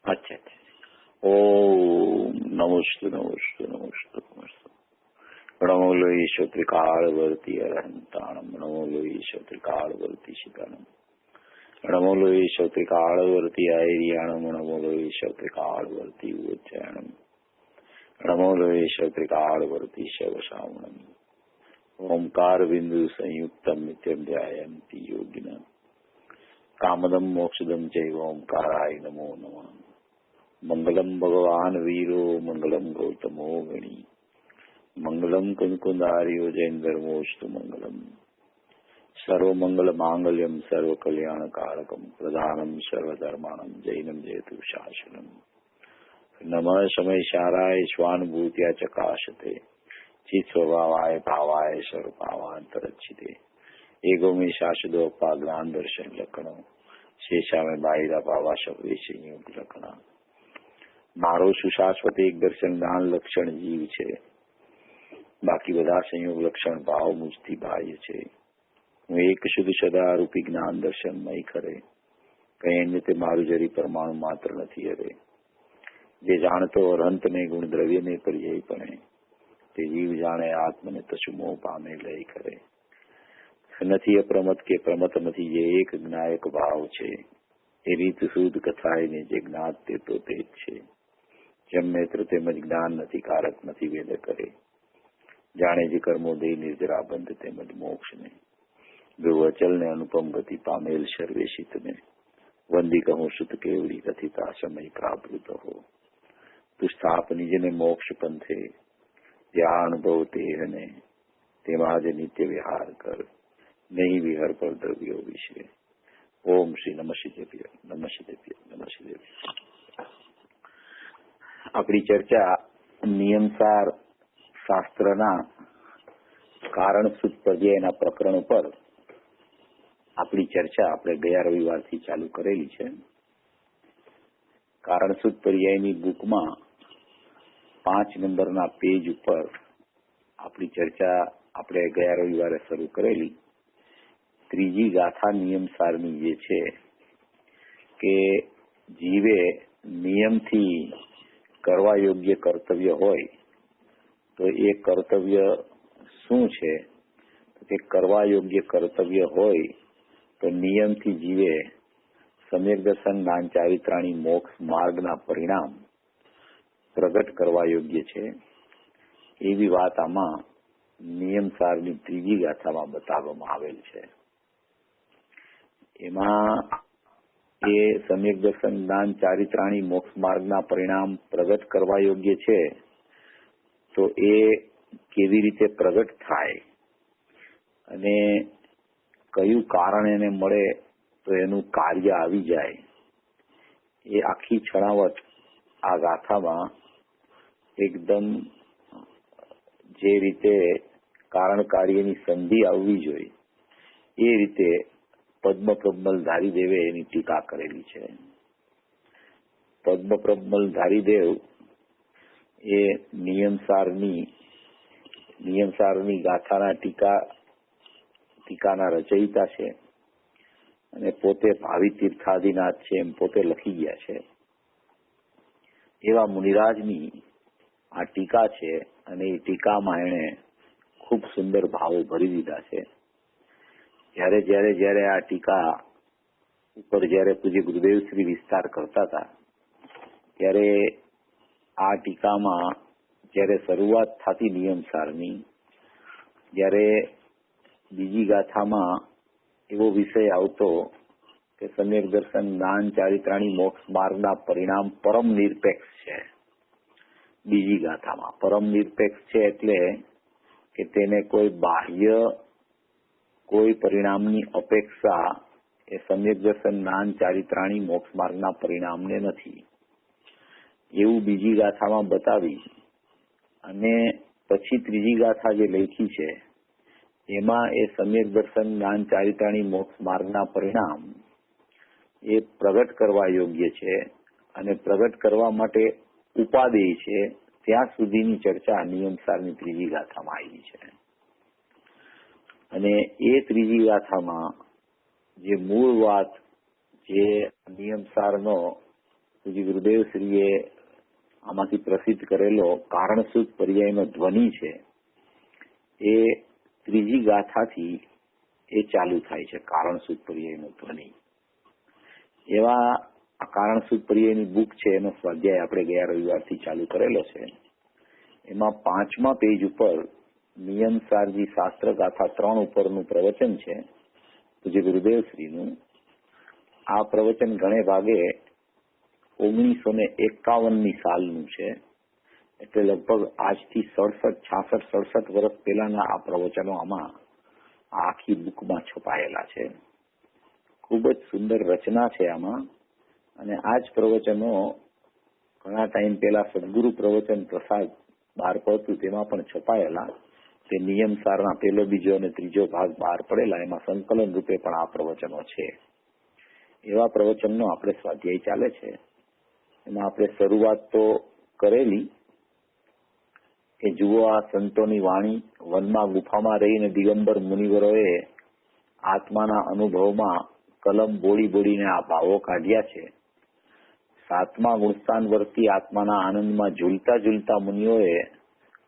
अच्छा अच्छा। ओम नमोस्तु नमोस्तु नमोस्तु नमोस्तु। नमो लोईश त्रिकालवर्ती अरहंताणम नमो लोईश त्रिकालवर्ती शिकाणम नमो लोईश त्रिकालवर्ती आयरियाणम नमो लोईश त्रिकालवर्ती उच्चारणम नमो लोईश त्रिकालवर्ती शवशावणम ओंकार बिंदु संयुक्तम नित्यम ध्यायन्ति योगिना कामदम मोक्षदम चैव ओंकाराय नमो नमः। मंगलम भगवान वीरो मंगलम गौतमो गणी मंगलम कुंकुंदार्यो जैनधर्मोस्तु मंगलम सर्वमंगल मांगल्यम सर्व कल्याण कारकम प्रधानम सर्वधर्माणम जैनम जयतु शासनम नमः समयशाराय स्वानुभूत्या चकाशते चित स्वभावाय भावाय सर्वभावांतरक्षिते एगो में शाश्वतोपा ज्ञान दर्शन लक्षणों शेषा में बाहिरा भावा शब्द संयुक्त लक्षणा मारो सुशाश्वत एक दर्शन ज्ञान लक्षण जीव છે બાકી બધા સંયોગ લક્ષણ ભાવ મુજથી બાહ્ય છે। હું એક શુદ્ધ સદારૂપી જ્ઞાન દર્શનમય કરે કઈ અન્ય તે મારું જરી પરમાણુ માત્ર નથી હરે જે જાણતો અરહંત ને ગુણ દ્રવ્ય ને પર્યાયપણે તે જીવ જાણે આત્મને તસુમો પામે લય કરે નથી અપ્રમત કે પ્રમત નથી જે એક જ્ઞાયક ભાવ છે એ રીત શુદ્ધ કથાય ને જે જ્ઞાત તે તો તે જ છે જેમ નેત્ર તેમજ જ્ઞાન નથી કારક નથી વેદ કરે જાણે જે કર્મો દે નિર્જરા બંધ તેમજ મોક્ષ ને જો અચલ ને અનુપમ ગતિ પામેલ સર્વેશિત ને વંદી કહું સુત કેવડી કથિતા સમય પ્રાપ્ત હો તું સ્થાપ નિજ ને મોક્ષ પંથે જ્યાં અનુભવ તે ને તેમાં જ નિત્ય વિહાર કર નહીં વિહર પર દ્રવ્યો વિશે। ઓમ શ્રી નમઃ શિદેવ્ય નમઃ શિદેવ્ય નમઃ શિદેવ્ય। આપણી ચર્ચા નિયમસાર શાસ્ત્રના કારણસૂત પર્યાયના પ્રકરણ પર આપણી ચર્ચા આપણે ગયા રવિવારથી ચાલુ કરેલી છે। કારણસૂત પર્યાયની બુકમાં 5 નંબરના પેજ ઉપર આપણી ચર્ચા આપણે ગયા રવિવારે શરૂ કરેલી। ત્રીજી ગાથા નિયમસારની જે છે કે જીવે નિયમથી કરવા યોગ્ય કર્તવ્ય હોય તો એ કર્તવ્ય શું છે કે કરવા યોગ્ય કર્તવ્ય હોય તો નિયમથી જીવે સમ્યક દર્શન જ્ઞાન ચારિત્રાણી મોક્ષ માર્ગના પરિણામ પ્રગટ કરવા યોગ્ય છે એવી વાત આમાં નિયમસારની ત્રીજી ગાથામાં બતાવવામાં આવેલ છે। એમાં એ સમ્યક દર્શન જ્ઞાન ચારિત્રાણી મોક્ષ માર્ગના પરિણામ પ્રગટ કરવા યોગ્ય છે તો એ કેવી રીતે પ્રગટ થાય અને કયું કારણ એને મળે તો એનું કાર્ય આવી જાય એ આખી છણાવટ આ ગાથામાં એકદમ જે રીતે કારણ કાર્યની સંધિ આવવી જોઈએ એ રીતે પદ્મ પ્રબલ ધારીદેવે એની ટીકા કરેલી છે। પદ્મ પ્રબલ ધારીદેવ એ નિયમસારની ગાથાના ટીકાના રચયિતા છે અને પોતે ભાવિ તીર્થાદિનાથ છે એમ પોતે લખી ગયા છે। એવા મુનિરાજની આ ટીકા છે અને એ ટીકામાં એણે ખૂબ સુંદર ભાવો ભરી દીધા છે। જ્યારે આ ટીકા ઉપર જ્યારે પૂજ્ય ગુરુદેવ શ્રી વિસ્તાર કરતા હતા ત્યારે આ ટીકામાં જ્યારે શરૂઆત થતી નિયમસારની જ્યારે બીજી ગાથામાં એવો વિષય આવતો કે સમ્યક દર્શન જ્ઞાન ચારિત્રાણી મોક્ષ માર્ગના પરિણામ પરમ નિરપેક્ષ છે। બીજી ગાથામાં પરમ નિરપેક્ષ છે એટલે કે તેને કોઈ બાહ્ય કોઈ પરિણામની અપેક્ષા એ સમ્યક દર્શન જ્ઞાન ચારિત્રાણી મોક્ષ માર્ગના પરિણામને નથી એવું બીજી ગાથામાં બતાવી અને પછી ત્રીજી ગાથા જે લખી છે એમાં એ સમ્યક દર્શન જ્ઞાન ચારિત્રાણી મોક્ષ માર્ગના પરિણામ એ પ્રગટ કરવા યોગ્ય છે અને પ્રગટ કરવા માટે ઉપાદેય છે ત્યાં સુધીની ચર્ચા નિયમસારની ત્રીજી ગાથામાં આવી છે। અને એ ત્રીજી ગાથામાં જે મૂળ વાત જે નિયમસારનો જે ગુરુદેવ શ્રીએ આમાંથી પ્રસિદ્ધ કરેલો કારણસૂત્ર પર્યાયનો ધ્વનિ છે એ ત્રીજી ગાથાથી એ ચાલુ થાય છે. કારણસૂત્ર પર્યાયનો ધ્વનિ એવા આ કારણસૂત્ર પર્યાયની બુક છે, એનો સ્વાધ્યાય આપણે ગયા રવિવારથી ચાલુ કરેલો છે. એમાં 5મા પેજ ઉપર નિયમસારજી શાસ્ત્ર ગાથા 3 ઉપરનું પ્રવચન છે પૂજ્ય ગુરુદેવ શ્રીનું. આ પ્રવચન ઘણે ભાગે 1951ની સાલનું છે, એટલે લગભગ આજથી 66 વર્ષ પહેલાના આ પ્રવચનો આમાં આખી બુકમાં છપાયેલા છે. ખૂબ જ સુંદર રચના છે આમાં. અને આ જ પ્રવચનો ઘણા ટાઈમ પહેલા સદગુરુ પ્રવચન પ્રસાદ બહાર પડતું તેમાં પણ છપાયેલા. તે નિયમસારના 1, 2 અને 3 ભાગ બહાર પડેલા, એમાં સંકલન રૂપે પણ આ પ્રવચનો છે. એવા પ્રવચનનો આપણે સ્વાધ્યાય ચાલે છે. એમાં આપણે શરૂઆત તો કરેલી કે જુઓ આ સંતોની વાણી. વનમાં ગુફામાં રહીને દિગંબર મુનિવરોએ આત્માના અનુભવમાં કલમ બોડીને આ ભાવો કાઢ્યા છે. 7મા ગુણસ્થાન વર્તી આત્માના આનંદમાં ઝૂલતા મુનિઓએ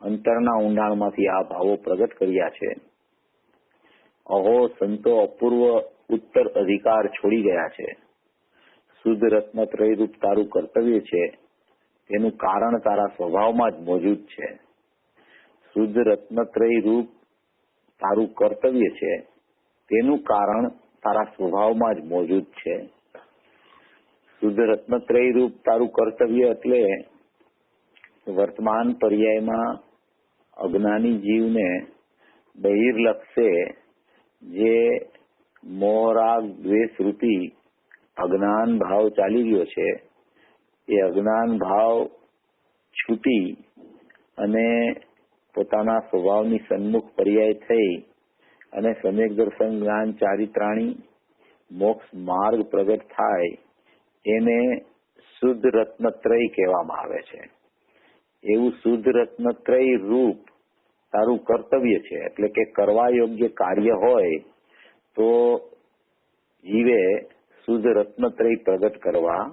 અંતરના ઊંડાણમાંથી આ ભાવો પ્રગટ કર્યા છે. અહો સંતો અપૂર્વ ઉત્તર અધિકાર છોડી ગયા છે. શુદ્ધ રત્નત્રય રૂપ તારું કર્તવ્ય છે, તેનું કારણ તારા સ્વભાવમાં જ મોજૂદ છે. શુદ્ધ રત્નત્રય રૂપ તારું કર્તવ્ય છે, તેનું કારણ તારા સ્વભાવમાં જ મોજૂદ છે. શુદ્ધ રત્નત્રય રૂપ તારું કર્તવ્ય એટલે વર્તમાન પર્યાયમાં અજ્ઞાની જીવને બહિર્લક્ષે જે મોહરાગ દ્વેષ રૂપી અજ્ઞાન ભાવ ચાલી રહ્યો છે, એ અજ્ઞાન ભાવ છૂટી અને પોતાના સ્વભાવની સન્મુખ પર્યાય થઈ અને સમ્યક દર્શન જ્ઞાન ચારિત્રાણી મોક્ષ માર્ગ પ્રગટ થાય, એને શુદ્ધ રત્નત્રય કહેવામાં આવે છે. એવું શુદ્ધ રત્નત્રય રૂપ તારું કર્તવ્ય છે, એટલે કે કરવા યોગ્ય કાર્ય હોય તો જીવે શુદ્ધ રત્નત્રય પ્રગટ કરવા,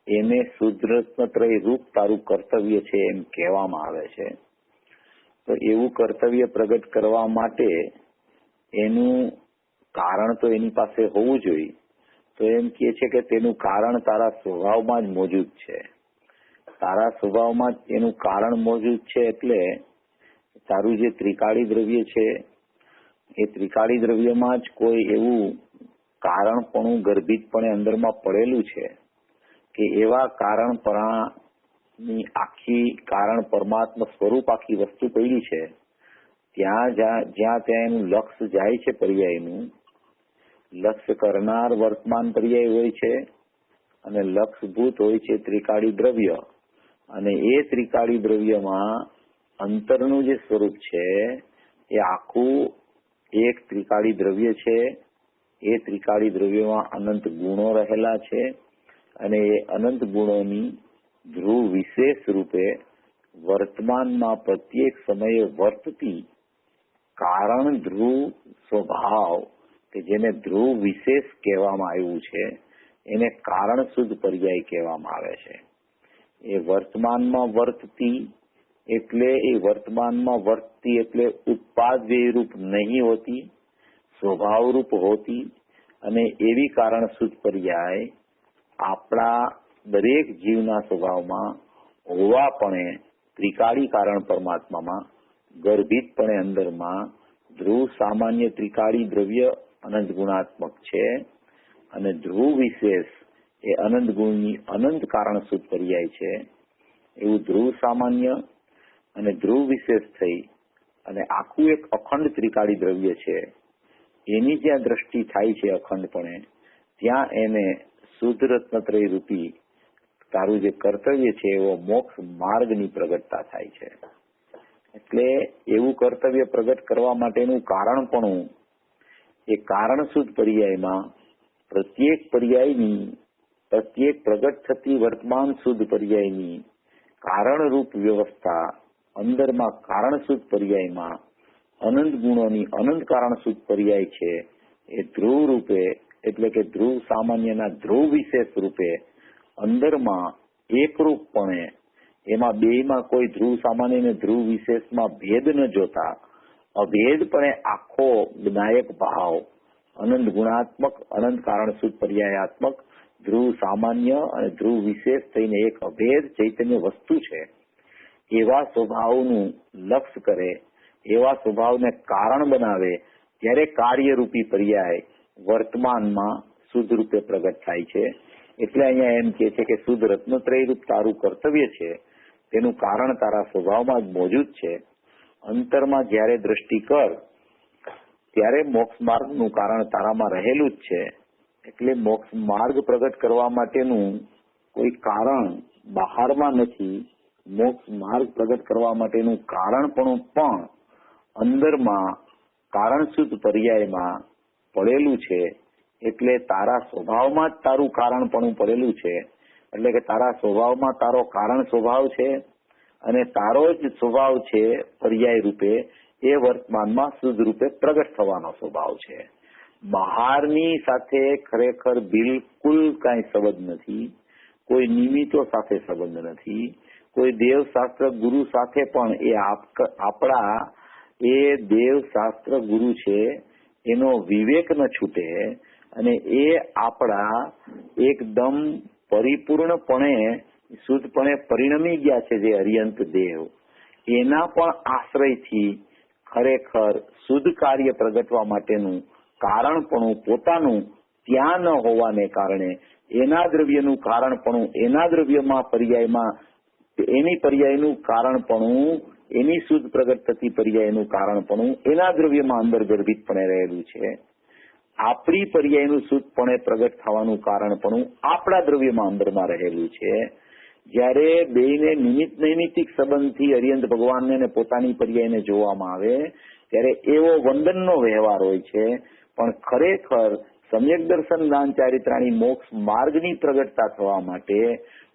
એને શુદ્ધ રત્નત્રય રૂપ તારું કર્તવ્ય છે એમ કહેવામાં આવે છે. તો એવું કર્તવ્ય પ્રગટ કરવા માટે એનું કારણ તો એની પાસે હોવું જોઈએ. તો એમ કહે છે કે તેનું કારણ તારા સ્વભાવમાં જ મોજૂદ છે. તારા સ્વભાવમાં જ એનું કારણ મોજૂદ છે, એટલે તારું જે ત્રિકાળી દ્રવ્ય છે એ ત્રિકાળી દ્રવ્યમાં જ કોઈ એવું કારણપણું ગર્ભિતપણે અંદરમાં પડેલું છે કે એવા કારણપણાની આખી કારણ પરમાત્મા સ્વરૂપ આખી વસ્તુ પડી છે. જ્યાં એનું લક્ષ્ય જાય છે, પર્યાયનું લક્ષ્ય કરનાર વર્તમાન પર્યાય હોય છે અને લક્ષ્યભૂત હોય છે ત્રિકાળી દ્રવ્ય. અને એ ત્રિકાળી દ્રવ્યમાં અંતરનું જે સ્વરૂપ છે એ આખું એક ત્રિકાળી દ્રવ્ય છે. એ ત્રિકાળી દ્રવ્યમાં અનંત ગુણો રહેલા છે અને એ અનંત ગુણોની ધ્રુવ વિશેષ રૂપે વર્તમાનમાં પ્રત્યેક સમયે વર્તતી કારણ ધ્રુવ સ્વભાવ કે જેને ધ્રુવ વિશેષ કહેવામાં આવ્યું છે, એને કારણ શુદ્ધ પર્યાય કહેવામાં આવે છે. એ વર્તમાનમાં વર્તતી એટલે એ વર્તમાનમાં વર્તતી એટલે ઉત્પાદ વ્યયરૂપ નહીં હોતી, સ્વભાવરૂપ હોતી. અને એવી કારણ શુદ્ધ પર્યાય આપણા દરેક જીવના સ્વભાવમાં હોવાપણે ત્રિકાળી કારણ પરમાત્મામાં ગર્ભિતપણે અંદરમાં ધ્રુવ સામાન્ય ત્રિકાળી દ્રવ્ય અનંત ગુણાત્મક છે અને ધ્રુવ વિશેષ એ અનંત ગુણની અનંત કારણ શુદ્ધ પર્યાય છે. એવું ધ્રુવ સામાન્ય અને ધ્રુવ વિશેષ થઈ અને આખું એક અખંડ ત્રિકાળી દ્રવ્ય છે. એની જ્યાં દ્રષ્ટિ થાય છે અખંડપણે, ત્યાં એને શુદ્ધ રત્નત્રય રૂપી તારું જે કર્તવ્ય છે એવો મોક્ષ માર્ગની પ્રગટતા થાય છે. એટલે એવું કર્તવ્ય પ્રગટ કરવા માટેનું કારણપણું એ કારણ શુદ્ધ પર્યાયમાં પ્રત્યેક પ્રગટ થતી વર્તમાન શુદ્ધ પર્યાયની કારણરૂપ વ્યવસ્થા અંદરમાં કારણ શુદ્ધ પર્યાયમાં અનંત ગુણોની અનંત કારણ શુદ્ધ પર્યાય છે. એ ધ્રુવ રૂપે એટલે કે ધ્રુવ સામાન્યના ધ્રુવ વિશેષ રૂપે અંદરમાં એકરૂપપણે એમાં બેમાં કોઈ ધ્રુવ સામાન્ય અને ધ્રુવ વિશેષમાં ભેદ ન જોતા અભેદપણે આખો જ્ઞાયક ભાવ અનંત ગુણાત્મક, અનંત કારણ શુદ્ધ પર્યાયાત્મક, ધ્રુવ સામાન્ય અને ધ્રુવ વિશેષ થઈને એક અભેદ ચૈતન્ય વસ્તુ છે એવા સ્વભાવનું લક્ષ્ય કરે, એવા સ્વભાવને કારણ બનાવે ત્યારે કાર્યરૂપી પર્યાય વર્તમાનમાં શુદ્ધ રૂપે પ્રગટ થાય છે. એટલે અહીંયા એમ કે છે કે શુદ્ધ રત્નત્રય રૂપ તારું કર્તવ્ય છે તેનું કારણ તારા સ્વભાવમાં જ મોજૂદ છે. અંતરમાં જ્યારે દ્રષ્ટિ કર ત્યારે મોક્ષ માર્ગનું કારણ તારામાં રહેલું જ છે. એટલે મોક્ષ માર્ગ પ્રગટ કરવા માટેનું કોઈ કારણ બહારમાં નથી. મોક્ષ માર્ગ પ્રગટ કરવા માટેનું કારણપણું પણ અંદરમાં કારણ શુદ્ધ પર્યાયમાં પડેલું છે. એટલે તારા સ્વભાવમાં જ તારું કારણપણું પડેલું છે. એટલે કે તારા સ્વભાવમાં તારો કારણ સ્વભાવ છે અને તારો જ સ્વભાવ છે પર્યાય રૂપે એ વર્તમાનમાં શુદ્ધ રૂપે પ્રગટ થવાનો સ્વભાવ છે. બહારની સાથે ખરેખર બિલકુલ કાંઈ સંબંધ નથી. કોઈ નિમિત્તો સાથે સંબંધ નથી. કોઈ દેવશાસ્ત્ર ગુરુ સાથે પણ એ આપણા એ દેવશાસ્ત્ર ગુરુ છે એનો વિવેક ન છૂટે અને એ આપણા એકદમ પરિપૂર્ણપણે શુદ્ધપણે પરિણમી ગયા છે જે અરિયંત દેવ, એના પણ આશ્રયથી ખરેખર શુદ્ધ કાર્ય પ્રગટવા માટેનું કારણપણું પોતાનું ત્યાં ન હોવાને કારણે એના દ્રવ્યનું કારણપણું એના દ્રવ્યમાં પર્યાયમાં એની પર્યાયનું કારણપણું એની શુદ્ધ પ્રગટ થતી પર્યાયનું કારણપણું એના દ્રવ્યમાં અંદર ગર્ભિતપણે રહેલું છે. આપણી પર્યાયનું શુદ્ધપણે પ્રગટ થવાનું કારણપણું આપણા દ્રવ્યમાં અંદરમાં રહેલું છે. જ્યારે બેયને નિમિત્ત નૈમિત્તિક સંબંધથી અરિયંત ભગવાનને અને પોતાની પર્યાયને જોવામાં આવે ત્યારે એવો વંદનનો વ્યવહાર હોય છે. પણ ખરેખર સમ્યક દર્શન જ્ઞાન ચારિત્રાણી મોક્ષ માર્ગની પ્રગટતા થવા માટે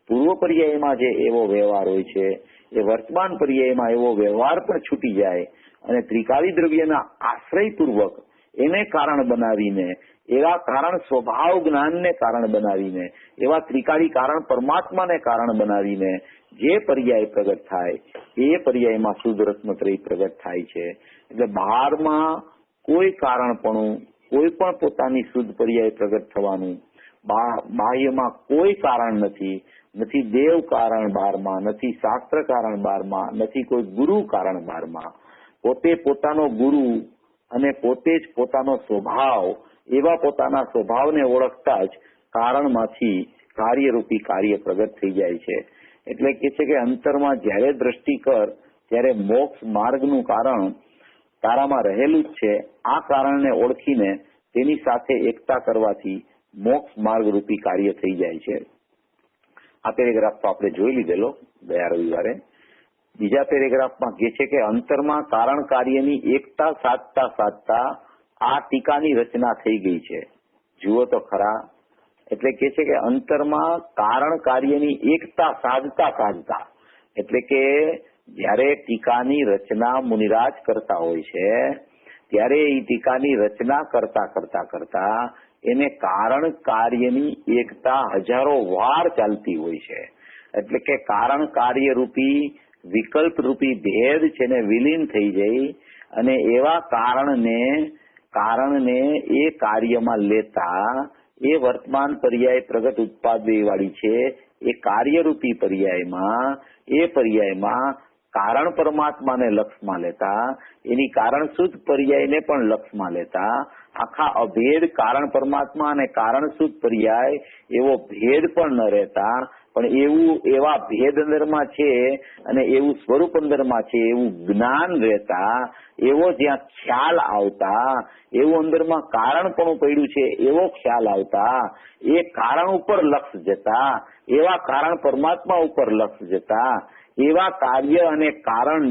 પૂર્વ પર્યાયમાં જે એવો વ્યવહાર હોય છે એ વર્તમાન પર્યાયમાં એવો વ્યવહાર પણ છૂટી જાય અને ત્રિકાળી દ્રવ્યના આશ્રયપૂર્વક એને કારણ બનાવીને એવા કારણ સ્વભાવ જ્ઞાનને કારણ બનાવીને એવા ત્રિકાળી કારણ પરમાત્માને કારણ બનાવીને જે પર્યાય પ્રગટ થાય એ પર્યાયમાં શુદ્ધ રત્નત્રય પ્રગટ થાય છે. એટલે બહારમાં કોઈ કારણપણું કોઈ પણ પોતાની શુદ્ધ પર્યાય પ્રગટ થવાનું બાહ્યમાં કોઈ કારણ નથી. નથી દેવ કારણ બહારમાં, નથી શાસ્ત્ર કારણ બહારમાં, નથી કોઈ ગુરુ કારણ બહારમાં. પોતે પોતાનો ગુરુ અને પોતે જ પોતાનો સ્વભાવ એવા પોતાના સ્વભાવને ઓળખતા જ કારણમાંથી કાર્યરૂપી કાર્ય પ્રગટ થઈ જાય છે. એટલે કે છે કે અંતરમાં જ્યારે દ્રષ્ટિ કર ત્યારે મોક્ષ માર્ગનું કારણ તારામાં રહેલું જ છે. આ કારણને ઓળખીને તેની સાથે એકતા કરવાથી મોક્ષ માર્ગ રૂપી કાર્ય થઈ જાય છે. આ પેરેગ્રાફ તો આપણે જોઈ લીધેલો ગયા રવિવારે. બીજા પેરેગ્રાફમાં કહે છે કે અંતરમાં કારણ કાર્યની એકતા સાધતા સાધતા આ ટીકાની રચના થઈ ગઈ છે. જુઓ તો ખરા. એટલે કે છે કે અંતરમાં કારણ કાર્યની એકતા સાધતા સાધતા એટલે કે જ્યારે ટીકાની રચના મુનિરાજ કરતા હોય છે ત્યારે એ ટીકાની રચના કરતા કરતા કરતા એને કારણ કાર્યની એકતા હજારો વાર ચાલતી હોય છે. એટલે કે કારણ કાર્ય રૂપી વિકલ્પ રૂપી ભેદ છે ને વિલીન થઈ જાય અને એવા કારણને એ કાર્યમાં લેતા એ વર્તમાન પર્યાય પ્રગટ ઉત્પાદે વાળી છે એ કાર્યરૂપી પર્યાયમાં કારણ પરમાત્માને લક્ષમાં લેતા એની કારણ શુદ્ધ પર્યાયને પણ લક્ષમાં લેતા આખા અભેદ કારણ પરમાત્મા અને કારણ શુદ્ધ પર્યાય એવો ભેદ પણ ન રહેતા પણ એવા ભેદ અંદરમાં છે અને એવું સ્વરૂપ અંદરમાં છે એવું જ્ઞાન રહેતા એવો જ્યાં ખ્યાલ આવતા એવું અંદરમાં કારણપણું પડ્યું છે એવો ખ્યાલ આવતા એ કારણ ઉપર લક્ષ જતા એવા કારણ પરમાત્મા ઉપર લક્ષ જતા એવા કાર્ય અને કારણ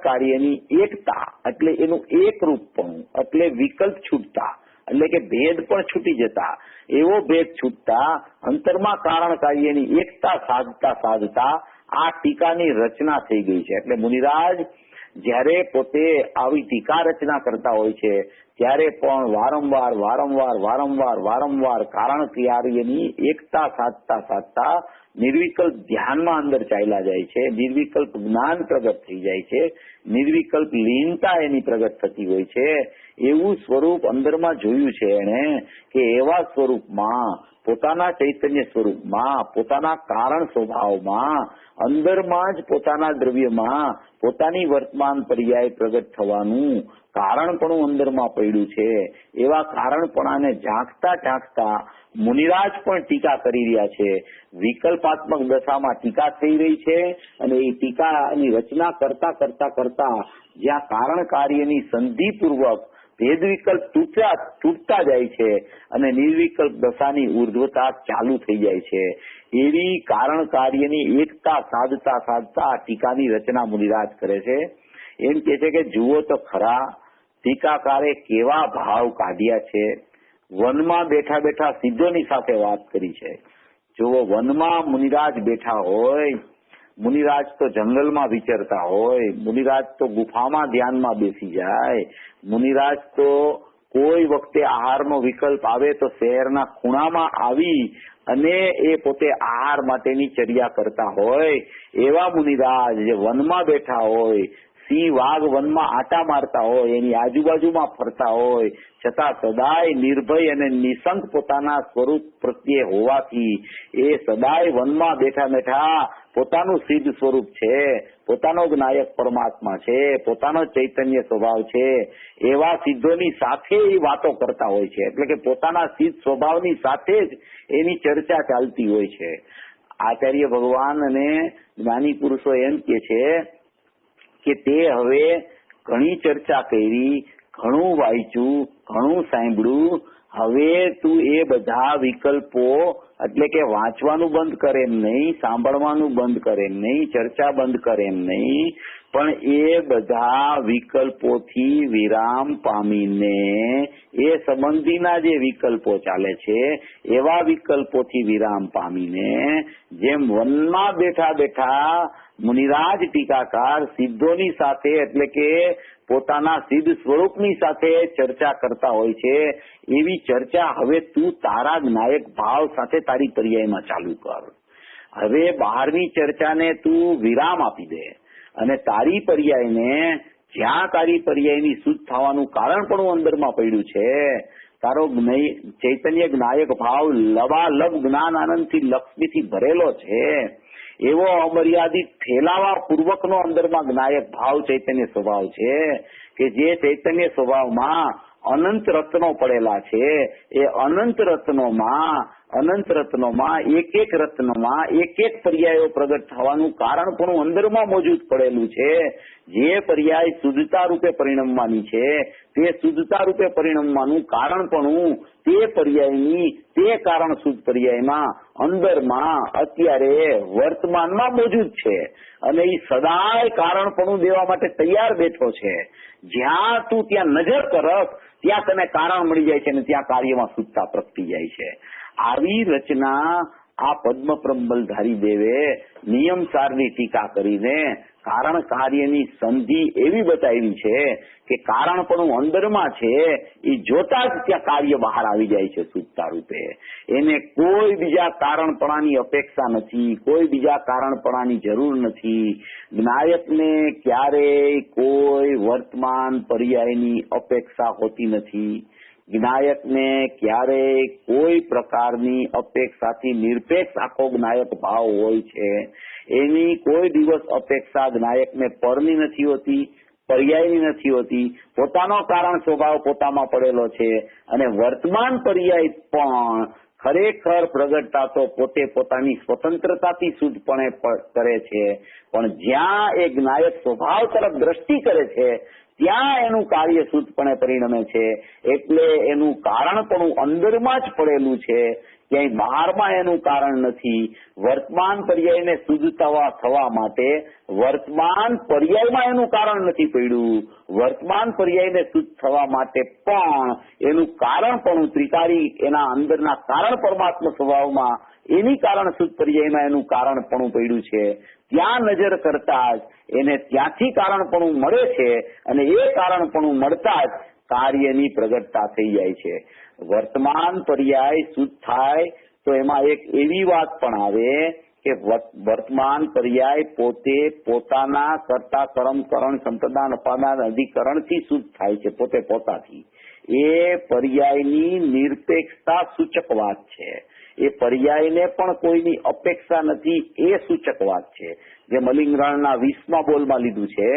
કાર્યની એકતા એટલે એનું એકરૂપપણું એટલે વિકલ્પ છૂટતા એટલે કે ભેદ પણ છૂટી જતા એવો ભેદ છૂટતા અંતરમાં કારણ કાર્યની એકતા સાધતા સાધતા આ ટીકાની રચના થઈ ગઈ છે. એટલે મુનિરાજ જ્યારે પોતે આવી ટીકા રચના કરતા હોય છે ત્યારે પણ વારંવાર વારંવાર વારંવાર વારંવાર કારણ કાર્યની એકતા સાધતા નિર્વિકલ્પ ધ્યાનમાં અંદર ચાલ્યા જાય છે, નિર્વિકલ્પ જ્ઞાન પ્રગટ થઈ જાય છે, નિર્વિકલ્પ લીનતા એની પ્રગટ થતી હોય છે. એવું સ્વરૂપ અંદરમાં જોયું છે એણે કે એવા સ્વરૂપમાં પોતાના ચૈતન્ય સ્વરૂપમાં પોતાના કારણ સ્વભાવમાં અંદરમાં જ પોતાના દ્રવ્યમાં પોતાની વર્તમાન પર્યાય પ્રગટ થવાનું કારણપણું અંદરમાં પડ્યું છે. એવા કારણપણાને ઝાંકતા ઝાંકતા મુનિરાજ પણ ટીકા કરી રહ્યા છે. વિકલ્પાત્મક દશામાં ટીકા થઈ રહી છે અને એ ટીકાની રચના કરતા કરતા કરતા જ્યાં કારણ કાર્યની સંધિપૂર્વક ભેદ વિકલ્પ તૂટતા જાય છે અને નિર્વિકલ્પ દશાની ઉર્ધ્વતા ચાલુ થઈ જાય છે. એવી કારણ કાર્યની એકતા સાધતા સાધતા ટીકાની રચના મુનિરાજ કરે છે. એમ કે છે કે જુઓ તો ખરા ટીકાકારે કેવા ભાવ કાઢ્યા છે. વનમાં બેઠા બેઠા સિદ્ધોની સાથે વાત કરી છે. જુઓ, વનમાં મુનિરાજ બેઠા હોય, મુનિરાજ તો જંગલમાં વિચરતા હોય, મુનિરાજ તો ગુફામાં ધ્યાનમાં બેસી જાય, મુનિરાજ તો કોઈ વખતે આહારનો વિકલ્પ આવે તો શહેરના ખૂણામાં આવી અને એ પોતે આહાર માટેની ચર્યા કરતા હોય. એવા મુનિરાજ જે વનમાં બેઠા હોય, સિંહ વાઘ વનમાં આટા મારતા હોય, એની આજુબાજુમાં ફરતા હોય, છતાં સદાય નિર્ભય અને નિશંક પોતાના સ્વરૂપ પ્રત્યે હોવાથી એ સદાય વનમાં બેઠા બેઠા પોતાનું સિદ્ધ સ્વરૂપ છે, પોતાનો જ્ઞાયક પરમાત્મા છે, પોતાનો ચૈતન્ય સ્વભાવ છે, એવા સિદ્ધોની સાથે એ વાતો કરતા હોય છે. એટલે કે પોતાના સિદ્ધ સ્વભાવની સાથે જ એની ચર્ચા ચાલતી હોય છે. આચાર્ય ભગવાન અને જ્ઞાની પુરુષો એમ કે છે કે તે હવે ઘણી ચર્ચા કરી, ઘણું વાંચ્યું, ઘણું સાંભળ્યું, હવે તું એ બધા વિકલ્પો એટલે કે વાંચવાનું બંધ કરે એમ નહીં, સાંભળવાનું બંધ કરે એમ નહીં, ચર્ચા બંધ કરે એમ નહીં, પણ એ બધા વિકલ્પોથી વિરામ પામીને એ સંબંધીના જે વિકલ્પો ચાલે છે એવા વિકલ્પોથી વિરામ પામીને જેમ વનમાં બેઠા બેઠા મુનિરાજ ટીકાકાર સિદ્ધોની સાથે એટલે કે પોતાના સિદ્ધ સ્વરૂપની સાથે ચર્ચા કરતા હોય છે, એવી ચર્ચા હવે તું તારા જ્ઞાયક ભાવ સાથે તારી પર્યાયમાં ચાલુ કર. હવે બહારની ચર્ચાને તું વિરામ આપી દે અને તારી પર્યાયને જ્યાં તારી પર્યાયની શુદ્ધ થવાનું કારણ પણ અંદરમાં પડ્યું છે, તારો ચૈતન્ય જ્ઞાયક ભાવ લબાલબ જ્ઞાન આનંદથી લક્ષ્મીથી ભરેલો છે, એવો અમર્યાદિત ફેલાવા પૂર્વકનો અંદરમાં જ્ઞાયક ભાવ ચૈતન્ય સ્વભાવ છે કે જે ચૈતન્ય સ્વભાવમાં અનંત રત્નો પડેલા છે. એ અનંત રત્નોમાં એક એક રત્નમાં એક એક પર્યાયો પ્રગટ થવાનું કારણ પણ અંદરમાં મોજૂદ પડેલું છે. જે પર્યાય શુદ્ધતા રૂપે પરિણમવાની છે તે શુદ્ધતા રૂપે પરિણમવાનું કારણ પણ તે પર્યાયની તે કારણ શુદ્ધ પર્યાયમાં અંદરમાં અત્યારે વર્તમાનમાં મોજૂદ છે અને એ સદાય કારણપણું દેવા માટે તૈયાર બેઠો છે. જ્યાં તું ત્યાં નજર કરસ ત્યાં તને કારણ મળી જાય છે અને ત્યાં કાર્યમાં શુદ્ધતા પ્રગટી જાય છે. આવી રચના આ પદ્મ પ્રબલધારી દેવે નિયમસારની ટીકા કરીને કારણ કાર્યની સંધિ એવી બતાવી છે કે કારણપણું અંદરમાં છે એ જોતા જ ત્યાં કાર્ય બહાર આવી જાય છે શુદ્ધતા રૂપે. એને કોઈ બીજા કારણપણાની અપેક્ષા નથી, કોઈ બીજા કારણપણાની જરૂર નથી. જ્ઞાયકને ક્યારેય કોઈ વર્તમાન પર્યાયની અપેક્ષા હોતી નથી. જ્ઞાયકને ક્યારેય કોઈ પ્રકારની અપેક્ષાથી નિરપેક્ષ આખો જ્ઞાયક ભાવ હોય છે. એની કોઈ દિવસ અપેક્ષા જ્ઞાયકને પરની નથી હોતી, પર્યાયની નથી હોતી. પોતાનો કારણ સ્વભાવ પોતામાં પડેલો છે અને વર્તમાન પર્યાય પણ ખરેખર પ્રગટતા તો પોતે પોતાની સ્વતંત્રતાથી શુદ્ધપણે કરે છે, પણ જ્યાં એ જ્ઞાયક સ્વભાવ તરફ દ્રષ્ટિ કરે છે ત્યાં એનું કાર્ય શુદ્ધપણે પરિણમે છે. એટલે એનું કારણપણું અંદરમાં જ પડેલું છે, ક્યાંય બહારમાં એનું કારણ નથી. વર્તમાન પર્યાયને શુદ્ધ થવા માટે વર્તમાન પર્યાયમાં એનું કારણ નથી પડ્યું. વર્તમાન પર્યાયને શુદ્ધ થવા માટે પણ એનું કારણપણું ત્રિકારી એના અંદરના કારણ પરમાત્મા સ્વભાવમાં એની કારણ શુદ્ધ પર્યાયમાં એનું કારણપણું પડ્યું છે, ત્યાં નજર કરતા જ એને ત્યાંથી કારણપણું મળે છે અને એ કારણપણું મળતા જ કાર્યની પ્રગટતા થઈ જાય છે. વર્તમાન પર્યાય શુદ્ધ થાય તો એમાં એક એવી વાત પણ આવે કે વર્તમાન પર્યાય પોતે પોતાના કર્તા કર્મ કરણ સંપ્રદાન અપાદાન અધિકરણથી શુદ્ધ થાય છે, પોતે પોતાથી. એ પર્યાયની નિરપેક્ષતા સૂચક વાત છે. એ પર્યાયને પણ કોઈની અપેક્ષા નથી એ સૂચક વાત છે. જે મલિંગરણના 20મા બોલમાં લીધું છે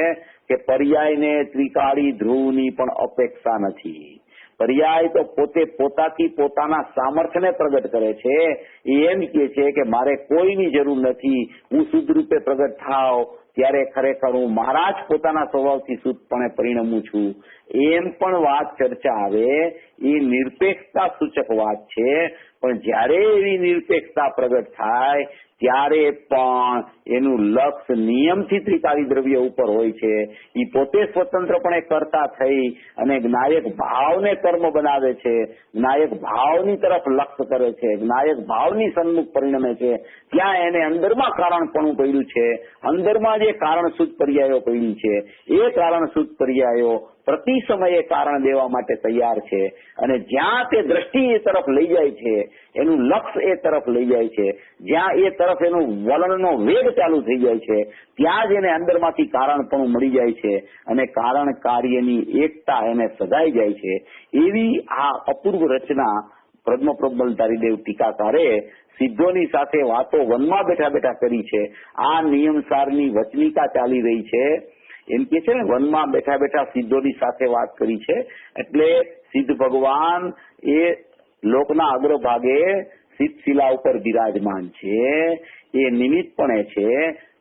કે પર્યાયને ત્રિકાળી ધ્રુવની પણ અપેક્ષા નથી. પર્યાય તો પોતે પોતાથી પોતાના સામર્થ્યને પ્રગટ કરે છે. એમ કે છે કે મારે કોઈની જરૂર નથી, હું શુદ્ધ રૂપે પ્રગટ થાવ ત્યારે ખરેખર હું મારા જ પોતાના સ્વભાવથી શુદ્ધપણે પરિણમું છું. એમ પણ વાત ચર્ચા આવે એ નિરપેક્ષતા સૂચક વાત છે. પણ જ્યારે એવી નિરપેક્ષતા પ્રગટ થાય ત્યારે પણ એનું લક્ષ નિયમથી ત્રિકાળી દ્રવ્ય ઉપર હોય છે. એ પોતે સ્વતંત્રપણે કરતા થઈ અને જ્ઞાયક ભાવને કર્મ બનાવે છે, જ્ઞાયક ભાવની તરફ લક્ષ કરે છે, જ્ઞાયક ભાવની સન્મુખ પરિણમે છે. ત્યાં એને અંદરમાં કારણપણું પડ્યું છે, અંદરમાં જે કારણ શુદ્ધ પર્યાયો પડી છે એ કારણ શુદ્ધ પર્યાયો પ્રતિ સમયે કારણ દેવા માટે તૈયાર છે. અને જ્યાં તે દ્રષ્ટિ એ તરફ લઈ જાય છે, એનું લક્ષ એ તરફ લઈ જાય છે, જ્યાં એ તરફ એનું વલણનો વેગ ચાલુ થઈ જાય છે, ત્યાં જ એને અંદરમાંથી કારણપણું મળી જાય છે અને કારણ કાર્યની એકતા એને સદાઈ જાય છે. એવી આ અપૂર્વ રચના પદ્મપ્રબલધારીદેવ ટીકાકારે સિદ્ધોની સાથે વાતો વનમાં બેઠા બેઠા કરી છે. આ નિયમસારની વચનિકા ચાલી રહી છે. એમ કે છે ને, વનમાં બેઠા બેઠા સિદ્ધોની સાથે વાત કરી છે. એટલે સિદ્ધ ભગવાન એ લોકના અગ્રભાગે સિદ્ધ શિલા ઉપર બિરાજમાન છે, એ નિમિત્તપણે છે.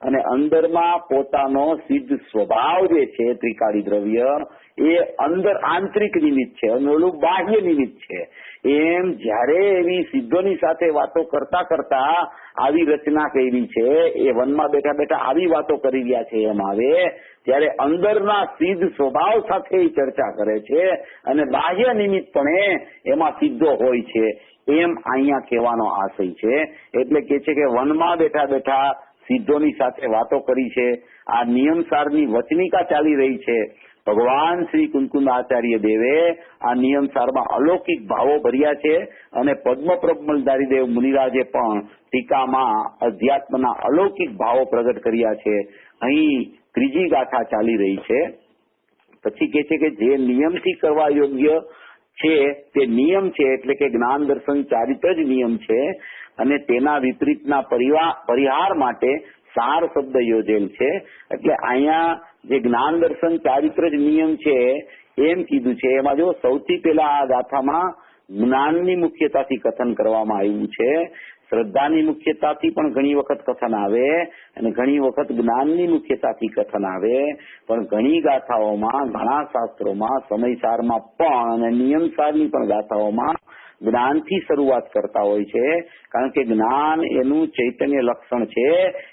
અને અંદરમાં પોતાનો સિદ્ધ સ્વભાવ જે છે ત્રિકાળી દ્રવ્ય એ અંદર આંતરિક નિમિત્ત છે અને ઓલું બાહ્ય નિમિત્ત છે. એમ જ્યારે એવી સિદ્ધોની સાથે વાતો કરતા કરતા આવી રચના કરી છે, એ વનમાં બેઠા બેઠા આવી વાતો કરી રહ્યા છે એમ આવે ત્યારે અંદરના સિદ્ધ સ્વભાવ સાથે ચર્ચા કરે છે અને બાહ્ય નિમિત્તપણે એમાં સિદ્ધો હોય છે. એમ અહીંયા કહેવાનો આશય છે. એટલે કે છે કે વનમાં બેઠા બેઠા સિદ્ધોની સાથે વાતો કરી છે. આ નિયમસારની વચનિકા ચાલી રહી છે. ભગવાન શ્રી કુંકુંદ આચાર્ય દેવે આ નિયમસારમાં અલૌકિક ભાવો ભર્યા છે અને પદ્મપ્રબલધારી દેવ મુનિરાજે પણ ટીકામાં અધ્યાત્મના અલૌકિક ભાવો પ્રગટ કર્યા છે. અહીં ત્રીજી ગાથા ચાલી રહી છે. પછી કે છે કે જે નિયમથી કરવા યોગ્ય છે તે નિયમ છે, એટલે કે જ્ઞાન દર્શન ચારિત્ર જ નિયમ છે અને તેના વિપરીતના પરિહાર માટે સાર શબ્દ યોજેલ છે. એટલે અહીંયા જે જ્ઞાન દર્શન ચારિત્ર જ નિયમ છે એમ કીધું છે. એમાં જો સૌથી પહેલા આ ગાથામાં જ્ઞાનની મુખ્યતાથી કથન કરવામાં આવ્યું છે. શ્રદ્ધાની મુખ્યતાથી પણ ઘણી વખત કથન આવે અને ઘણી વખત જ્ઞાનની મુખ્યતાથી કથન આવે. પણ ઘણી ગાથાઓમાં, ઘણા શાસ્ત્રોમાં સમયસારમાં પણ અને નિયમસારની પણ ગાથાઓમાં જ્ઞાનથી શરૂઆત કરતા હોય છે. કારણ કે જ્ઞાન એનું ચૈતન્ય લક્ષણ છે.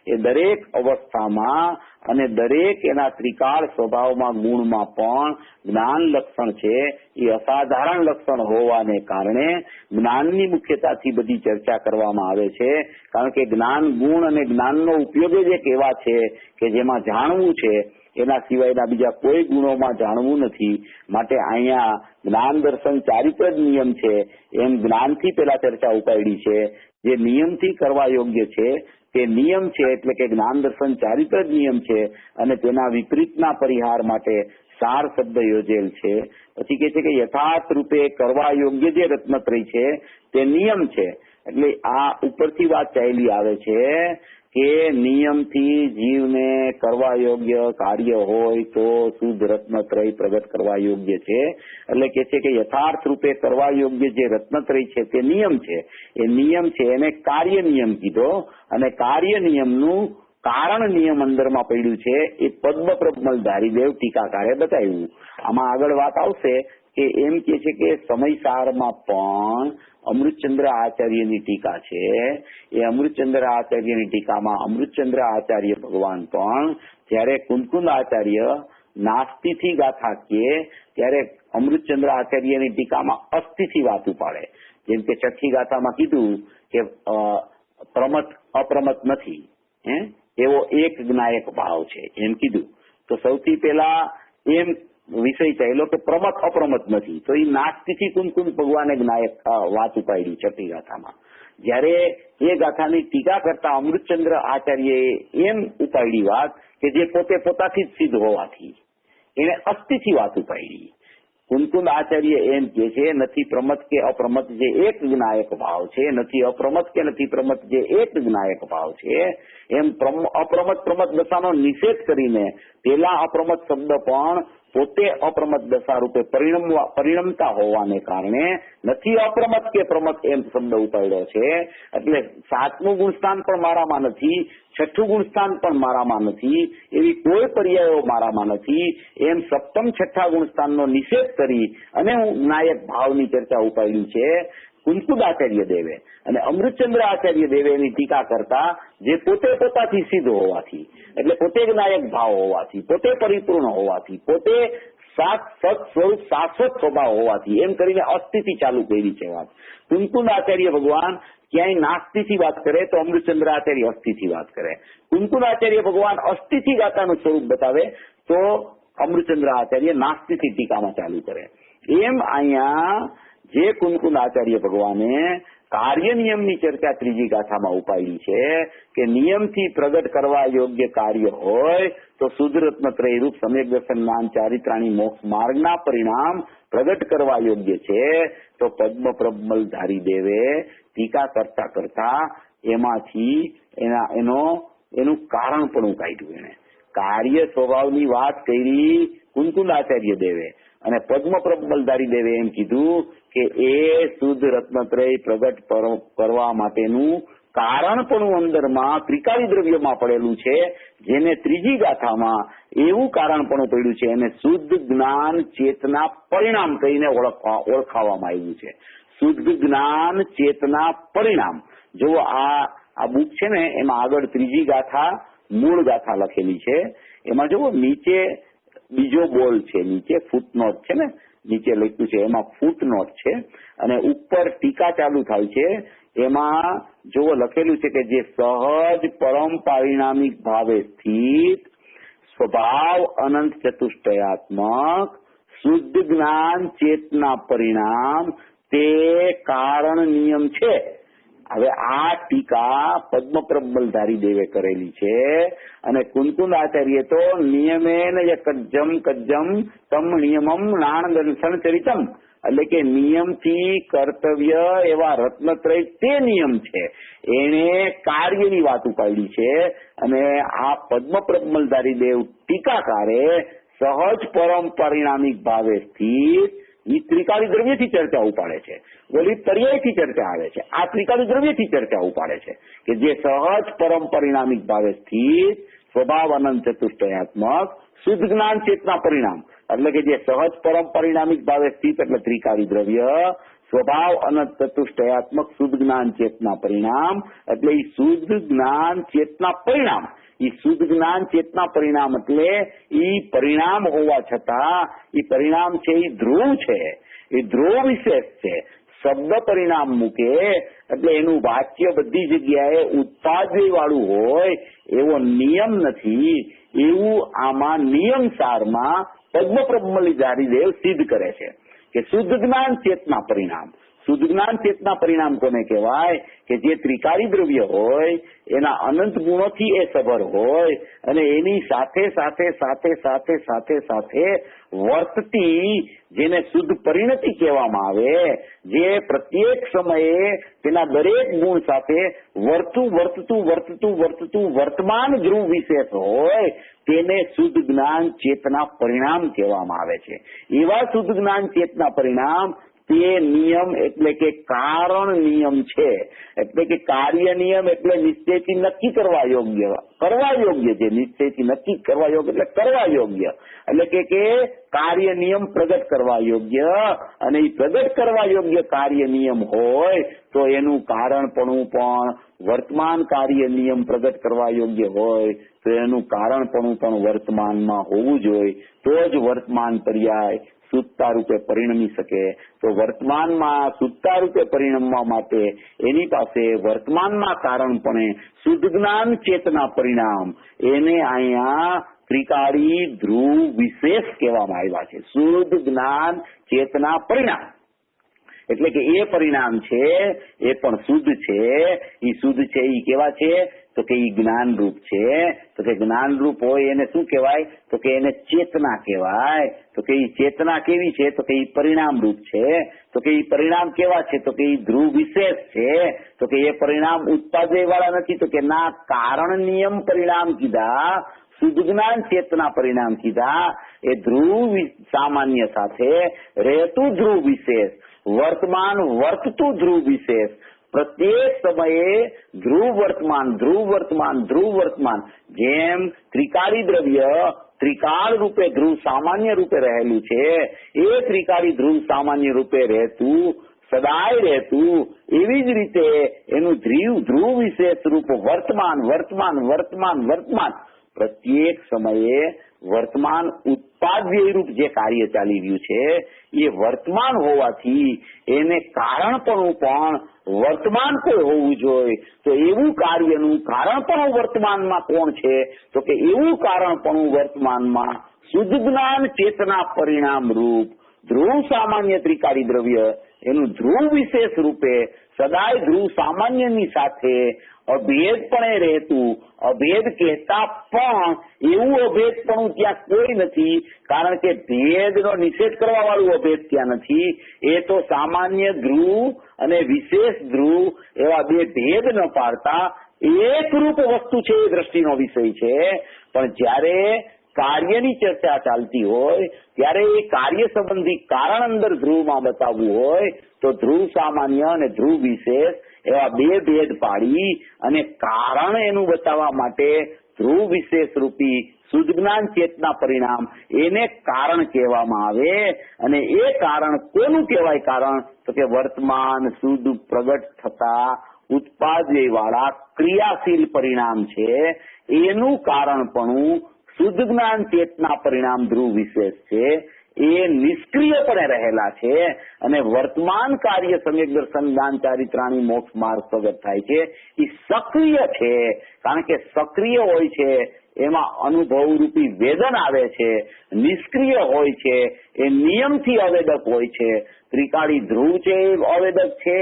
એ દરેક અવસ્થામાં અને દરેક એના ત્રિકાળ સ્વભાવમાં ગુણમાં પણ જ્ઞાન લક્ષણ છે. એ અસાધારણ લક્ષણ હોવાને કારણે જ્ઞાનની મુખ્યતાથી બધી ચર્ચા કરવામાં આવે છે. કારણ કે જ્ઞાન ગુણ અને જ્ઞાનનો ઉપયોગ જ એક એવા છે કે જેમાં જાણવું છે, એના સિવાયના બીજા કોઈ ગુણોમાં જાણવું નથી. માટે અહીંયા જ્ઞાન દર્શન ચારિત્ર જ નિયમ છે એમ જ્ઞાનથી પેલા ચર્ચા ઉપાડી છે. જે નિયમથી કરવા યોગ્ય છે તે નિયમ છે, એટલે કે જ્ઞાન દર્શન ચારિત્ર જ નિયમ છે અને તેના વિપરીતના પરિહાર માટે સાર શબ્દ યોજેલ છે. પછી કે છે કે યથાર્થ રૂપે કરવા યોગ્ય જે રત્નત્રય છે તે નિયમ છે. એટલે આ ઉપરથી વાત ચાલી આવે છે કે નિયમથી જીવને કરવા યોગ્ય કાર્ય હોય તો શુદ્ધ રત્નત્રય પ્રગટ કરવા યોગ્ય છે. એટલે કે છે કે યથાર્થ રૂપે કરવા યોગ્ય જે રત્નત્રય છે તે નિયમ છે. એ નિયમ છે એને કાર્ય નિયમ કીધો અને કાર્ય નિયમનું કારણ નિયમ અંદરમાં પડ્યું છે એ પદ્મપ્રબલધારી દેવ ટીકાકારે બતાવ્યું. આમાં આગળ વાત આવશે કે એમ કે છે કે સમયસારમાં પણ અમૃતચંદ્ર આચાર્યની ટીકા છે. એ અમૃતચંદ્ર આચાર્યની ટીકામાં અમૃતચંદ્ર આચાર્ય ભગવાન પણ જ્યારે કુંકુંદ આચાર્ય નાસ્તિથી ગાથા કહે ત્યારે અમૃતચંદ્ર આચાર્યની ટીકામાં અસ્થિથી વાત ઉપાડે. જેમ કે છઠ્ઠી ગાથામાં કીધું કે પ્રમત અપ્રમત નથી, એવો એક જ્ઞાયક ભાવ છે એમ કીધું. તો સૌથી પહેલા એમ વિષય ચાલ્યો કે પ્રમત અપ્રમત નથી, તો એ નાસ્તિથી કુંકુમ ભગવાને જ્ઞાયક વાત ઉપાડી છઠ્ઠી ગાથામાં. જયારે એ ગાથાની ટીકા કરતા અમૃતચંદ્ર આચાર્યએ એમ ઉપાડી વાત કે જે પોતે પોતાથી જ સિદ્ધ હોવાથી એને અસ્થિથી વાત ઉપાડી. કુંકુમ આચાર્ય એમ કે છે નથી પ્રમત કે અપ્રમત જે એક જ્ઞાયક ભાવ છે, નથી અપ્રમત કે નથી પ્રમત જે એક જ્ઞાયક ભાવ છે, એમ અપ્રમત પ્રમત દશાનો નિષેધ કરીને પેલા અપ્રમત શબ્દ પણ પોતે અપ્રમત દશા રૂપે પરિણમતા હોવાને કારણે નથી અપ્રમત કે પ્રમત એમ શબ્દ ઉપાડ્યો છે. એટલે 7મું ગુણસ્થાન પણ મારામાં નથી, 6ઠ્ઠું ગુણસ્થાન પણ મારામાં નથી, એવી કોઈ પર્યાયો મારામાં નથી, એમ સપ્તમ 6ઠ્ઠા ગુણસ્થાનનો નિષેધ કરી અને હું જ્ઞાયક ભાવની ચર્ચા ઉપાડી છે કુંકુદાચાર્ય દેવે. અને અમૃતચંદ્ર આચાર્ય દેવે એની ટીકા કરતા જે પોતે પોતાથી સિદ્ધ હોવાથી, એટલે પોતે જ્ઞાયક ભાવ હોવાથી, પોતે પરિપૂર્ણ હોવાથી, પોતે સત સ્વરૂપ શાશ્વત સ્વભાવ હોવાથી એમ કરીને અસ્થિથી ચાલુ કરી છે વાત. કુંકુદ આચાર્ય ભગવાન ક્યાંય નાસ્તિથી વાત કરે તો અમૃતચંદ્ર આચાર્ય અસ્થિથી વાત કરે. કુંકુદ આચાર્ય ભગવાન અસ્થિથી ગાતાનું સ્વરૂપ બતાવે તો અમૃતચંદ્ર આચાર્ય નાસ્તિથી ટીકામાં ચાલુ કરે. એમ અહીંયા જે કુંકુદ આચાર્ય ભગવાને કાર્ય નિયમની ચર્ચા ત્રીજી ગાથામાં ઉપાડી છે કે નિયમથી પ્રગટ કરવા યોગ્ય કાર્ય હોય તો શુદ્ધ રત્નત્રય રૂપ સમ્યક દર્શન જ્ઞાન ચારિત્રાણી મોક્ષ માર્ગના પરિણામ પ્રગટ કરવા યોગ્ય છે. તો પદ્મ પ્રબલધારી દેવે ટીકા કરતા કરતા એમાંથી એનું કારણ પણ કાઢ્યું. એને કાર્ય સ્વભાવની વાત કરી કુંકુદ આચાર્ય દેવે અને પદ્મ પ્રબલધારી દેવે એમ કીધું કે એ શુદ્ધ રત્નત્રય પ્રગટ કરવા માટેનું કારણ પણ અંદરમાં ત્રિકાળી દ્રવ્યમાં પડેલું છે, જેને ત્રીજી ગાથામાં એવું કારણ પણ પડ્યું છે એને શુદ્ધ જ્ઞાન ચેતના પરિણામ કહીને ઓળખાવામાં આવ્યું છે. શુદ્ધ જ્ઞાન ચેતના પરિણામ. જો આ બુક છે ને એમાં આગળ ત્રીજી ગાથા મૂળ ગાથા લખેલી છે, એમાં જો નીચે બીજો બોલ છે, નીચે ફૂટનોટ છે ને, નીચે લખ્યું છે એમાં ફૂટનોટ છે અને ઉપર ટીકા ચાલુ થાય છે. એમાં જો લખેલું છે કે જે સહજ પરમ પારિણામિક ભાવે સ્થિત સ્વભાવ અનંત ચતુષ્ટયાત્મક શુદ્ધ જ્ઞાન ચેતના પરિણામ તે કારણ નિયમ છે. હવે આ ટીકા પદ્મ પ્રબલધારી દેવે કરેલી છે અને કુંકુદ આચાર્ય તો નિયમેન કજ્જમ તમ નિયમમ નાણ દર્શન ચરિતમ, એટલે કે નિયમથી કર્તવ્ય એવા રત્નત્રય તે નિયમ છે, એને કાર્યની વાત ઉપાડી છે. અને આ પદ્મ પ્રબલધારી દેવ ટીકાકારે સહજ પરમ પરિણામિક ભાવે સ્થિત એ ત્રિકાળી દ્રવ્યથી ચર્ચા ઉપાડે છે, ઓલી પર્યાયથી ચર્ચા આવે છે, આ ત્રિકાળી દ્રવ્યથી ચર્ચા ઉપાડે છે કે જે સહજ પરમ પરિણામિક ભાવે સ્થિત સ્વભાવ અનંત ચતુષ્ટયાત્મક શુદ્ધ જ્ઞાન ચેતના પરિણામ, એટલે કે જે સહજ પરમ પરિણામિક ભાવે સ્થિત એટલે ત્રિકાળી દ્રવ્ય, સ્વભાવ અનંત ચતુષ્ટયાત્મક શુદ્ધ જ્ઞાન ચેતના પરિણામ એટલે એ શુદ્ધ જ્ઞાન ચેતના પરિણામ. એ શુદ્ધ જ્ઞાન ચેતના પરિણામ એટલે એ પરિણામ હોવા છતાં એ પરિણામ છે એ ધ્રુવ છે, એ ધ્રુવ વિશેષ છે. શબ્દ પરિણામ મૂકે એટલે એનું વાક્ય બધી જગ્યાએ ઉત્પાદય વાળું હોય એવો નિયમ નથી. એવું આમાં નિયમ સારમાં પદ્મ પ્રબલધારી દેવ સિદ્ધ કરે છે કે શુદ્ધ જ્ઞાન ચેતના પરિણામ. શુદ્ધ જ્ઞાન ચેતના પરિણામ કોને કહેવાય કે જે ત્રિકાળી દ્રવ્ય હોય એના અનંત ગુણોથી એ સભર હોય અને એની સાથે સાથે સાથે સાથે સાથે સાથે વર્તતી જેને શુદ્ધ પરિણતિ કહેવામાં આવે, જે પ્રત્યેક સમયે તેના દરેક ગુણ સાથે વર્તતું વર્તમાન ધ્રુવ વિશેષ હોય તેને શુદ્ધ જ્ઞાન ચેતના પરિણામ કહેવામાં આવે છે. એવા શુદ્ધ જ્ઞાન ચેતના પરિણામ તે નિયમ એટલે કે કારણ નિયમ છે, એટલે કે કાર્ય નિયમ એટલે નિશ્ચયથી નક્કી કરવા યોગ્ય કરવા યોગ્ય છે, નિશ્ચયથી નક્કી કરવા યોગ્ય એટલે કરવા યોગ્ય, એટલે કે કાર્ય નિયમ પ્રગટ કરવા યોગ્ય, અને એ પ્રગટ કરવા યોગ્ય કાર્ય નિયમ હોય તો એનું કારણપણું પણ વર્તમાન કાર્ય નિયમ પ્રગટ કરવા યોગ્ય હોય તો એનું કારણપણું પણ વર્તમાનમાં હોવું જોઈએ, તો જ વર્તમાન પર્યાય શુદ્ધતા રૂપે પરિણમી શકે. તો વર્તમાનમાં શુદ્ધતા રૂપે પરિણમવા માટે એની પાસે વર્તમાનમાં કારણપણે શુદ્ધ જ્ઞાન ચેતના પરિણામ, એને અહીંયા ત્રિકાળી ધ્રુવ વિશેષ કહેવામાં આવ્યા છે. શુદ્ધ જ્ઞાન ચેતના પરિણામ એટલે કે એ પરિણામ છે એ પણ શુદ્ધ છે. એ શુદ્ધ છે એ કેવા છે તો કે એ જ્ઞાન રૂપ છે. તો કે જ્ઞાન રૂપ હોય એને શું કહેવાય તો કે એને ચેતના કહેવાય. તો કે એ ચેતના કેવી છે તો કે એ પરિણામ રૂપ છે. તો કે એ પરિણામ કેવા છે તો કે એ ધ્રુવ વિશેષ છે. તો કે એ પરિણામ ઉત્પાદય વાળા નથી, તો કે ના કારણ નિયમ પરિણામ કીધા, શુદ્ધ જ્ઞાન ચેતના પરિણામ કીધા. એ ધ્રુવ સામાન્ય સાથે રહેતું ધ્રુવ વિશેષ, વર્તમાન વર્તતું ધ્રુવ વિશેષ, પ્રત્યેક સમયે ધ્રુવ વર્તમાન ધ્રુવ વર્તમાન ધ્રુવ વર્તમાન, જેમ ત્રિકાળી દ્રવ્ય ત્રિકાળ રૂપે ધ્રુવ સામાન્ય રૂપે રહેલું છે, એ ત્રિકાળી ધ્રુવ સામાન્ય રૂપે રહેતું સદાય રહેતું, એવી જ રીતે એનું ધ્રુવ વિશેષ રૂપ વર્તમાન વર્તમાન વર્તમાન વર્તમાન, પ્રત્યેક સમયે વર્તમાન ઉત્પાદ્ય રૂપ જે કાર્ય ચાલી રહ્યું છે એ વર્તમાન હોવાથી એને કારણપણું પણ વર્તમાન કોઈ હોવું જોઈએ. તો એવું કાર્યનું કારણપણું વર્તમાનમાં કોણ છે તો કે એવું કારણપણું વર્તમાનમાં શુદ્ધ જ્ઞાન ચેતના પરિણામ રૂપ ધ્રુવ સામાન્ય ત્રિકાળી દ્રવ્ય એનું ધ્રુવ વિશેષ રૂપે સદાય ધ્રુવ સામાન્યની સાથે અભેદપણે રહેતું, અભેદ કહેતા પણ એવું અભેદપણું ત્યાં કોઈ નથી, કારણ કે ભેદનો નિષેધ કરવા વાળું અભેદ ત્યાં નથી. એ તો સામાન્ય ધ્રુવ અને વિશેષ ધ્રુવ એવા બે ભેદ ન પાડતા એક રૂપ વસ્તુ છે એ દ્રષ્ટિનો વિષય છે. પણ જ્યારે કાર્યની ચર્ચા ચાલતી હોય ત્યારે એ કાર્ય સંબંધી કારણ અંદર ધ્રુવમાં બતાવવું હોય તો ધ્રુવ સામાન્ય અને ધ્રુવ વિશેષ એવા બે ભેદ પાડી અને કારણ એનું બતાવવા માટે ધ્રુવ વિશેષ રૂપી શુદ્ધ જ્ઞાન ચેતના પરિણામ એને કારણ કહેવામાં આવે. અને એ કારણ કોનું કહેવાય? કારણ તો કે વર્તમાન શુદ્ધ પ્રગટ થતા ઉત્પાદય વાળા ક્રિયાશીલ પરિણામ છે, એનું કારણપણું શુદ્ધ જ્ઞાન ચેતના પરિણામ ધ્રુવ વિશેષ છે. એ નિષ્ક્રિયપણે રહેલા છે અને વર્તમાન કાર્ય સમ્યક દર્શન જ્ઞાન ચારિત્રાણી મોક્ષ માર્ગ પ્રગટ થાય છે એ સક્રિય છે. કારણ કે સક્રિય હોય છે એમાં અનુભવ રૂપી વેદન આવે છે, નિષ્ક્રિય હોય છે એ નિયમથી અવેદક હોય છે. ત્રિકાળી ધ્રુવ છે એ અવેદક છે,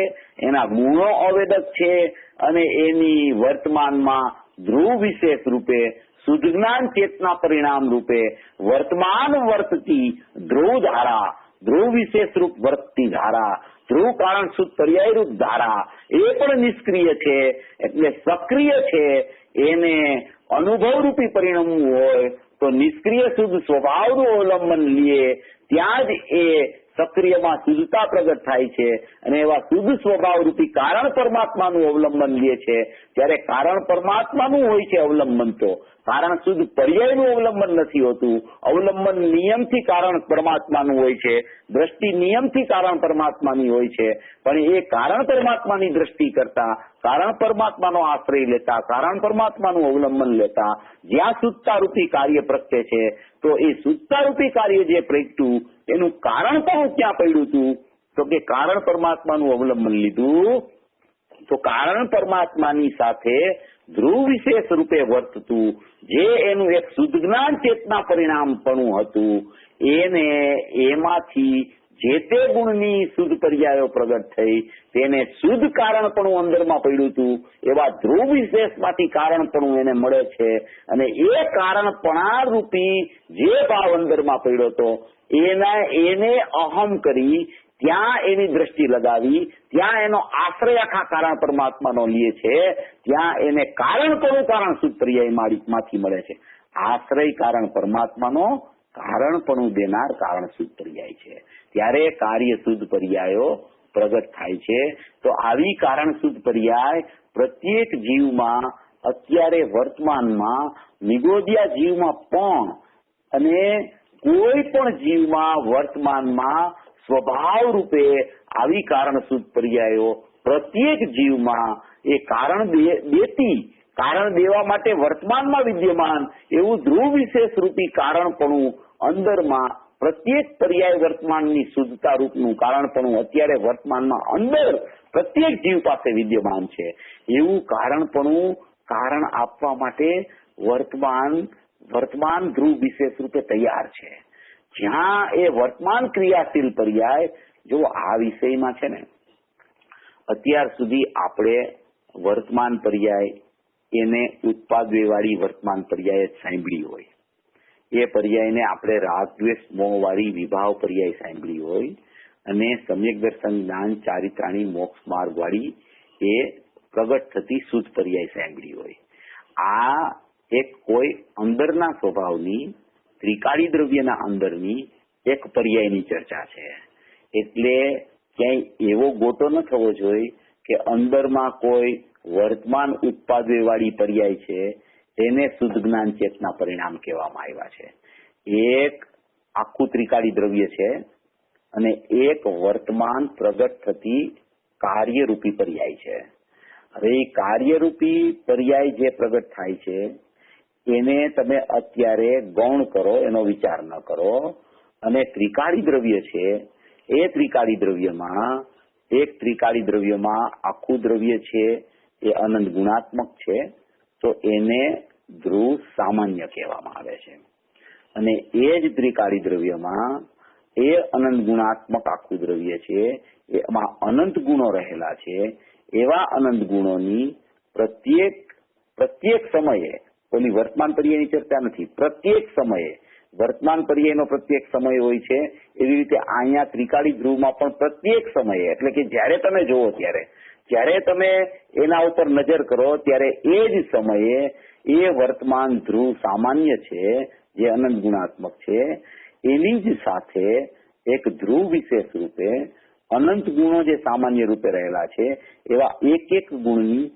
એના ગુણો અવેદક છે અને એની વર્તમાનમાં ધ્રુવ વિશેષ રૂપે શુદ્ધ જ્ઞાન ચેતના પરિણામ રૂપે વર્તમાન વર્તતી ધ્રુવ ધારા, ધ્રુવ વિશેષ રૂપ વર્તતી ધારા, ધ્રુવ કારણ શુદ્ધ પર્યાય રૂપ ધારા એ પણ નિષ્ક્રિય છે એટલે સક્રિય છે. એને અનુભવ રૂપી પરિણમવું હોય તો નિષ્ક્રિય શુદ્ધ સ્વભાવનું અવલંબન લઈએ ત્યાં જ એ સક્રિયમાં શુદ્ધતા પ્રગટ થાય છે અને એવા શુદ્ધ સ્વભાવ રૂપી કારણ પરમાત્માનું અવલંબન લે છે. ત્યારે કારણ પરમાત્માનું હોય છે અવલંબન, તો કારણ શુદ્ધ પર્યાયનું અવલંબન નથી હોતું. અવલંબન નિયમથી કારણ પરમાત્માનું હોય છે, દ્રષ્ટિ નિયમથી કારણ પરમાત્માની હોય છે. પણ એ કારણ પરમાત્માની દ્રષ્ટિ કરતા, કારણ પરમાત્માનો આશ્રય લેતા, કારણ પરમાત્માનું અવલંબન લેતા જ્યાં શુદ્ધતા રૂપી કાર્ય પ્રગટે છે તો એ શુદ્ધતા રૂપી કાર્ય જે પ્રગટ્યું એનું કારણ પણ ક્યાં પડ્યું હતું તો કે કારણ પરમાત્માનું અવલંબન લીધું તો કારણ પરમાત્માની સાથે ધ્રુવ વિશેષ રૂપે વર્તતું જે એનું એક શુદ્ધ જ્ઞાન ચેતના પરિણામપણું હતું એને એમાંથી જે તે ગુણની શુદ્ધ પર્યાયો પ્રગટ થઈ તેને શુદ્ધ કારણપણું અંદરમાં પડ્યું હતું એવા ધ્રુવ વિશેષમાંથી કારણપણું એને મળે છે. અને એ કારણપણા રૂપી જે ભાવ અંદરમાં પડ્યો હતો એને અહમ કરી ત્યાં એની દ્રષ્ટિ લગાવી, ત્યાં એનો આશ્રય આખા કારણ પરમાત્માનો લે છે, ત્યાં એને કારણપણું કારણ શુદ્ધ પર્યાય માંથી મળે છે. આશ્રય કારણ પરમાત્માનો, કારણપણું દેનાર કારણ શુદ્ધ પર્યાય છે. ત્યારે કાર્ય શુદ્ધ પર્યાયો પ્રગટ થાય છે. તો આવી કારણ શુદ્ધ પર્યાય પ્રત્યેક જીવમાં અત્યારે વર્તમાનમાં નિગોદિયા જીવમાં પણ અને કોઈ પણ જીવમાં વર્તમાનમાં સ્વભાવ રૂપે આવી કારણ શુદ્ધ પર્યાયો પ્રત્યેક જીવમાં એ કારણ દેવા માટે વર્તમાનમાં વિદ્યમાન એવું ધ્રુવ વિશેષ રૂપી કારણપણું અંદરમાં પ્રત્યેક પર્યાય વર્તમાનની શુદ્ધતા રૂપનું કારણપણું અત્યારે વર્તમાનમાં અંદર પ્રત્યેક જીવ પાસે વિદ્યમાન છે. એવું કારણપણું કારણ આપવા માટે વર્તમાન ધ્રુવ વિશેષ રૂપે તૈયાર છે. જ્યાં એ વર્તમાન ક્રિયાશીલ પર્યાય જો આ વિષયમાં છે ને, અત્યાર સુધી આપણે વર્તમાન પર્યાય એને ઉત્પાદવાળી વર્તમાન પર્યાય જ સાંભળી હોય, એ પર્યાયને આપણે રાગ દ્વેષ મોહવાળી વિભાવ પર્યાય સાંભળી હોય અને સમ્યક દર્શન જ્ઞાન ચારિત્રાણી મોક્ષ માર્ગ વાળી એ પ્રગટ થતી શુદ્ધ પર્યાય સાંભળી હોય. આ એક કોઈ અંદરના સ્વભાવની ત્રિકાળી દ્રવ્યના અંદરની એક પર્યાયની ચર્ચા છે. એટલે ક્યાંય એવો ગોટો ન થવો જોઈએ કે અંદરમાં કોઈ વર્તમાન ઉત્પાદવાળી પર્યાય છે તેને શુદ્ધ જ્ઞાન ચેતના પરિણામ કહેવામાં આવ્યા છે. એક આખું ત્રિકાળી દ્રવ્ય છે અને એક વર્તમાન પ્રગટ થતી કાર્યરૂપી પર્યાય છે. હવે એ કાર્યરૂપી પર્યાય જે પ્રગટ થાય છે એને તમે અત્યારે ગૌણ કરો, એનો વિચાર ન કરો. અને ત્રિકાળી દ્રવ્ય છે એ ત્રિકાળી દ્રવ્યમાં એક ત્રિકાળી દ્રવ્યમાં આખું દ્રવ્ય છે એ અનંત ગુણાત્મક છે, તો એને ધ્રુવ સામાન્ય કહેવામાં આવે છે. અને એ જ ત્રિકાળી દ્રવ્યમાં એ અનંત ગુણાત્મક આખું દ્રવ્ય છે, એમાં અનંત ગુણો રહેલા છે. એવા અનંત ગુણોની પ્રત્યેક સમયે, ઓલી વર્તમાન પર્યાયની ચર્ચા નથી, પ્રત્યેક સમયે વર્તમાન પર્યાયનો પ્રત્યેક સમય હોય છે, એવી રીતે અહીંયા ત્રિકાળી ધ્રુવમાં પણ પ્રત્યેક સમયે, એટલે કે જ્યારે તમે જોવો જ્યારે તમે એના ઉપર નજર કરો ત્યારે એ જ સમયે એ વર્તમાન ધ્રુવ સામાન્ય છે જે અનંત ગુણાત્મક છે, એની જ સાથે એક ધ્રુવ વિશેષ રૂપે અનંત ગુણો જે સામાન્ય રૂપે રહેલા છે એવા એક ગુણની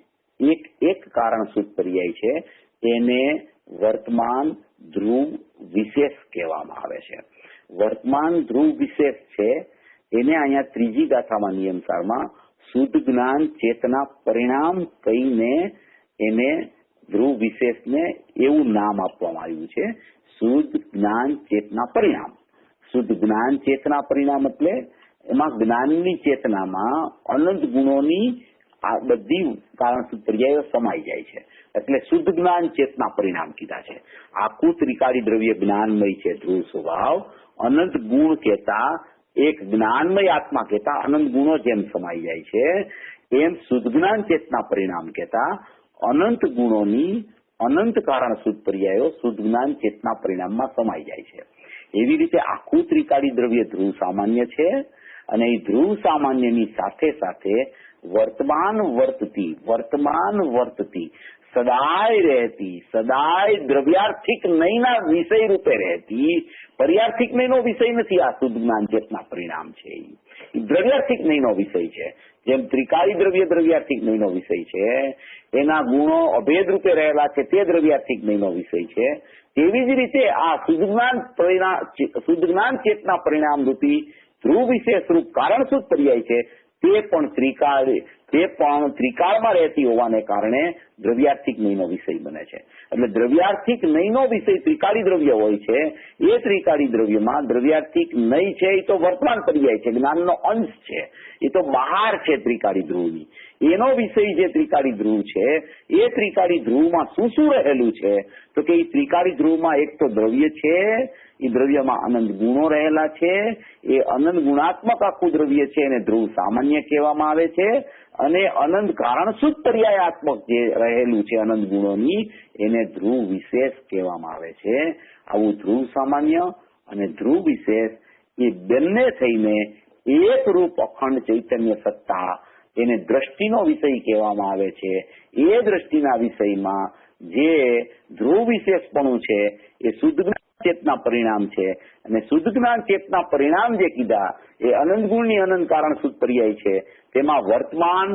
એક કારણ શુદ્ધ પર્યાય છે, એને વર્તમાન ધ્રુવ વિશેષ કહેવામાં આવે છે. વર્તમાન ધ્રુવ વિશેષ છે એને અહીંયા ત્રીજી ગાથામાં નિયમસારમાં શુદ્ધ જ્ઞાન ચેતના પરિણામ કહીને એને ધ્રુવ વિશેષને એવું નામ આપવામાં આવ્યું છે, શુદ્ધ જ્ઞાન ચેતના પરિણામ. શુદ્ધ જ્ઞાન ચેતના પરિણામ એટલે એમાં જ્ઞાનની ચેતનામાં અનંત ગુણોની આ બધી કારણ શુદ્ધ પર્યાયો સમાઈ જાય છે, એટલે શુદ્ધ જ્ઞાન ચેતના પરિણામ કીધા છે. આખું ત્રિકાળી દ્રવ્ય જ્ઞાનમય છે ધ્રુવ સ્વભાવ, અનંત ગુણ કહેતા એક જ્ઞાનમય આત્મા કહેતા અનંત ગુણો જેમ સમાઈ જાય છે, એમ શુદ્ધ જ્ઞાન ચેતના પરિણામ કહેતા અનંત ગુણોની અનંત કારણ શુદ્ધ પર્યાયો શુદ્ધ જ્ઞાન ચેતના પરિણામમાં સમાઈ જાય છે. એવી રીતે આખું ત્રિકાળી દ્રવ્ય ધ્રુવ સામાન્ય છે અને એ ધ્રુવ સામાન્યની સાથે સાથે વર્તમાન વર્તતી સદાય રહેતી, સદાય દ્રવ્યાર્થિક નયના વિષય રૂપે રહેતી, પર્યાર્થિક નયનો વિષય નથી આ શુદ્ધ જ્ઞાન ચેતના પરિણામ છે, એ દ્રવ્યાર્થિક નયનો વિષય છે. જેમ ત્રિકાળી દ્રવ્ય દ્રવ્યાર્થિક નયનો વિષય છે, એના ગુણો અભેદ રૂપે રહેલા છે તે દ્રવ્યાર્થિક નયનો વિષય છે, તેવી જ રીતે આ શુદ્ધ જ્ઞાન ચેતના પરિણામ રૂપી ધ્રુવ વિશેષ રૂપ કારણ શુદ્ધ પર્યાય છે, તે પણ ત્રિકાળમાં રહેતી હોવાને કારણે દ્રવ્યાર્થિક નયનો વિષય બને છે. એટલે દ્રવ્યાર્થિક નયનો વિષય ત્રિકાળી દ્રવ્ય હોય છે, એ ત્રિકાળી દ્રવ્યમાં દ્રવ્યાર્થિક નય છે એ તો વર્તમાન પર્યાય છે, જ્ઞાનનો અંશ છે, એ તો બહાર છે ત્રિકાળી ધ્રુવની. એનો વિષય જે ત્રિકાળી ધ્રુવ છે એ ત્રિકાળી ધ્રુવમાં શું રહેલું છે તો કે એ ત્રિકાળી ધ્રુવમાં એક તો દ્રવ્ય છે, એ દ્રવ્યમાં અનંત ગુણો રહેલા છે, એ અનંત ગુણાત્મક આખું દ્રવ્ય છે એને ધ્રુવ સામાન્ય કહેવામાં આવે છે, અને અનંત કારણ શુદ્ધ પર્યાયાત્મક જે રહેલું છે અનંત ગુણોની એને ધ્રુવ વિશેષ કહેવામાં આવે છે. આવું ધ્રુવ સામાન્ય અને ધ્રુવ વિશેષ એ બંને થઈને એક રૂપ અખંડ ચૈતન્ય સત્તા એને દ્રષ્ટિનો વિષય કહેવામાં આવે છે. એ દ્રષ્ટિના વિષયમાં જે ધ્રુવ વિશેષપણું છે એ શુદ્ધ ચેતના પરિણામ છે, અને શુદ્ધ જ્ઞાન ચેતના પરિણામ જે કીધા એ અનંત ગુણની અનંત કારણ શુદ્ધ પર્યાય છે, તેમાં વર્તમાન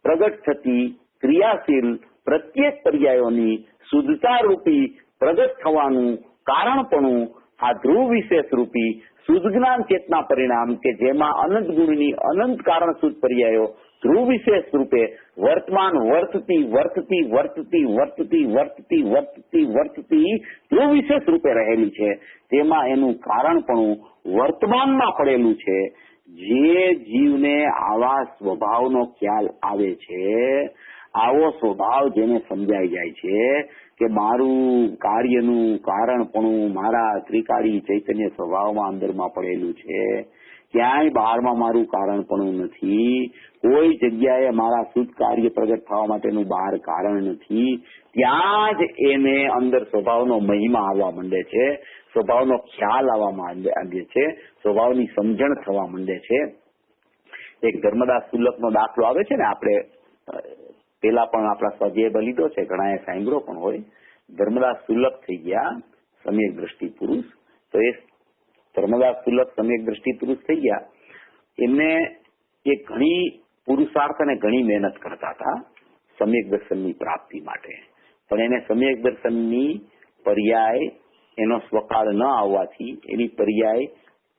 પ્રગટ થતી ક્રિયાશીલ પ્રત્યેક પર્યાયોની શુદ્ધતા રૂપી પ્રગટ થવાનું કારણપણું આ ધ્રુવ વિશેષ રૂપી શુદ્ધ જ્ઞાન ચેતના પરિણામ કે જેમાં અનંત ગુણની અનંત કારણ શુદ્ધ પર્યાયો ધ્રુવ વિશેષ રૂપે વર્તમાન વર્તતી વર્તતી વર્તતી વર્તતી વર્તતી વર્તતી વર્તતી ધ્રુવ વિશેષ રૂપે રહેલી છે, તેમાં એનું કારણપણું વર્તમાનમાં પડેલું છે. જે જીવને આવા સ્વભાવનો ખ્યાલ આવે છે, આવો સ્વભાવ જેને સમજાઈ જાય છે કે મારું કાર્યનું કારણપણું મારા ત્રિકાળી ચૈતન્ય સ્વભાવમાં અંદરમાં પડેલું છે, ક્યાંય બહારમાં મારું કારણપણું નથી, કોઈ જગ્યાએ મારા શુદ્ધ કાર્ય પ્રગટ થવા માટેનું બહાર કારણ નથી, ત્યાં જ એને અંદર સ્વભાવનો મહિમા આવવા માંડે છે, સ્વભાવનો ખ્યાલ આવવા માંડે છે, સ્વભાવની સમજણ થવા માંડે છે. એક ધર્મદાસ સુલભનો દાખલો આવે છે ને, આપણે પેલા પણ આપણા સ્વાધ્યાય લીધો છે, ઘણાએ સાંભળ્યો પણ હોય. ધર્મદાસ સુલભ થઈ ગયા સમ્યક દ્રષ્ટિ પુરુષ. તો એ ધર્મદાસ સુલભ સમ્યક દ્રષ્ટિ પુરુષ થઈ ગયા, એમને એ ઘણી પુરુષાર્થ અને ઘણી મહેનત કરતા હતા સમ્યક દર્શનની પ્રાપ્તિ માટે, પણ એને સમ્યક દર્શનની પર્યાય એનો સ્વકાળ ન આવવાથી એની પર્યાય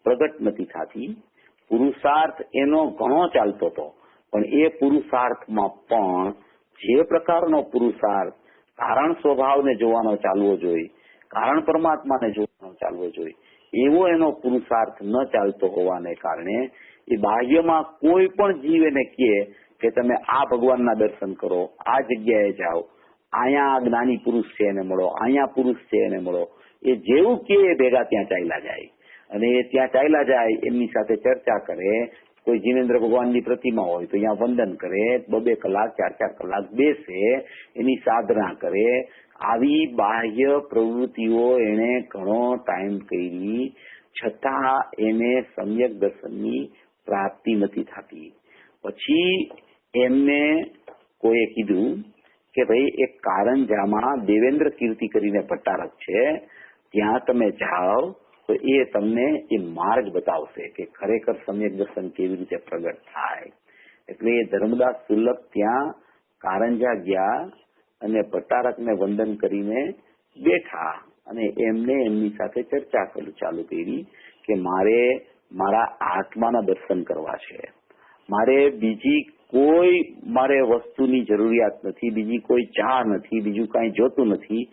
પ્રગટ નથી થતી. પુરુષાર્થ એનો ઘણો ચાલતો હતો, પણ એ પુરુષાર્થમાં પણ જે પ્રકારનો પુરુષાર્થ કારણ સ્વભાવને જોવાનો ચાલવો જોઈએ, કારણ પરમાત્માને જોવાનો ચાલવો જોઈએ, એવો એનો પુરુષાર્થ ન ચાલતો હોવાને કારણે એ બાહ્યમાં કોઈ પણ જીવ એને કહે કે તમે આ ભગવાનના દર્શન કરો, આ જગ્યાએ જાઓ, અહીંયા જ્ઞાની પુરુષ છે એને મળો, અહીંયા પુરુષ છે એને મળો, એ જેવું કે ભેગા ત્યાં ચાલ્યા જાય. અને એ ત્યાં ચાલ્યા જાય, એમની સાથે ચર્ચા કરે, કોઈ જીનેન્દ્ર ભગવાનની પ્રતિમા હોય તો અહીંયા વંદન કરે, 2-2 કલાક 4-4 કલાક બેસે, એની સાધના કરે. આવી બાહ્ય પ્રવૃત્તિઓ એને ઘણો ટાઈમ કરી, છતાં એને સમ્યક દર્શનની પ્રાપ્તિ નથી થતી. પછી એમને કોઈએ કીધું કે ભાઈ એક કારંજામાં દેવેન્દ્ર કીર્તિ કરીને ભટ્ટારક છે, ત્યાં તમે જાઓ તો એ તમને એ માર્ગ બતાવશે કે ખરેખર સમ્યક દર્શન કેવી રીતે પ્રગટ થાય. એટલે એ ધર્મદાસ સુલભ ત્યાં કારંજા ગયા અને ભટ્ટારકને વંદન કરીને બેઠા અને એમને એમની સાથે ચર્ચા ચાલુ કરી કે મારે મારા આત્માના દર્શન કરવા છે, મારે બીજી કોઈ વસ્તુની જરૂરિયાત નથી, બીજી કોઈ ચાહ નથી, બીજું કાંઈ જોતું નથી,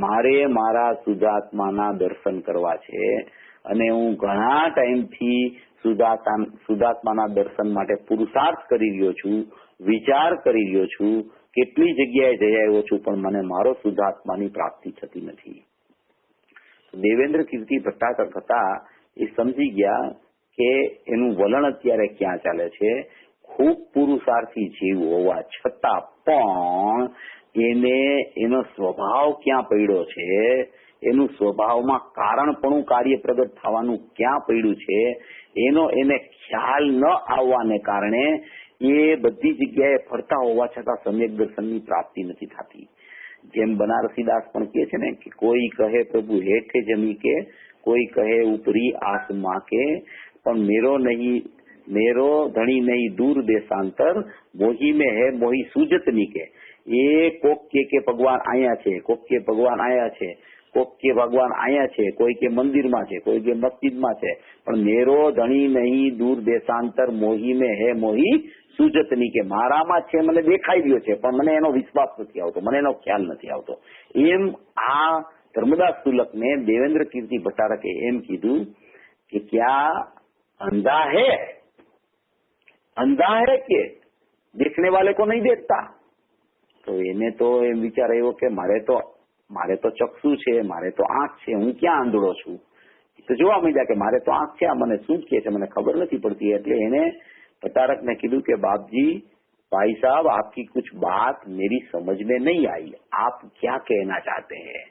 મારે મારા શુદ્ધાત્માના દર્શન કરવા છે. અને હું ઘણા ટાઈમથી શુદ્ધાત્માના દર્શન માટે પુરુષાર્થ કરી રહ્યો છું, વિચાર કરી રહ્યો છું, કેટલી જગ્યાએ જઈ આવ્યો છું, પણ મને મારો શુદ્ધાત્માની પ્રાપ્તિ થતી નથી. દેવેન્દ્ર કીર્તિ ભટ્ટારક હતા, એ સમજી ગયા કે એનું વલણ અત્યારે ક્યાં ચાલે છે. ખૂબ પુરુષાર્થી જીવ હોવા છતાં પણ એને એનો સ્વભાવ ક્યાં પડ્યો છે, એનું સ્વભાવમાં કારણપણું કાર્ય પ્રગટ થવાનું ક્યાં પડ્યું છે, એનો એને ખ્યાલ ન આવવાને કારણે એ બધી જગ્યાએ ફરતા હોવા છતાં સમ્યક દર્શનની પ્રાપ્તિ નથી થતી. જેમ બનારસીદાસ પણ કહે છે ને કે કોઈ કહે પ્રભુ હેઠે જમી કે, કોઈ કહે ઉપરી આસમાં કે, પણ મેરો ધણી નહીં દૂર દેશાંતર, મોહી में है મોહી સૂજતની કે. એ કોક કે ભગવાન અહીંયા છે, કોક કે ભગવાન અહીંયા છે, કોક કે ભગવાન અહીંયા છે, કોઈ કે મંદિરમાં છે, કોઈ કે મસ્જિદમાં છે, પણ મેરો ધણી નહીં દૂર દેશાંતર, મોહી में है મોહી સૂજતની કે. મારામાં છે, મને દેખાઈ રહ્યો છે, પણ મને એનો વિશ્વાસ નથી આવતો, મને એનો ખ્યાલ નથી આવતો. એમ આ ધર્મદાસ સુલભને દેવેન્દ્ર કીર્તિ ભટ્ટારકે એમ કીધું કે ક્યાં અંધા है કે देखने वाले को नहीं देखता. તો એને તો એમ વિચાર આવ્યો કે મારે તો ચક્ષુ છે, મારે તો આંખ છે, હું ક્યાં આંધળો છું. તો જોવા માંડ્યા કે મારે તો આંખ છે, આ મને શું કહે છે મને ખબર નથી પડતી. એટલે એને ભટ્ટારકને કીધું કે બાપજી भाई साहब आपकी कुछ बात मेरी समझ में नहीं आई, आप क्या कहना चाहते हैं.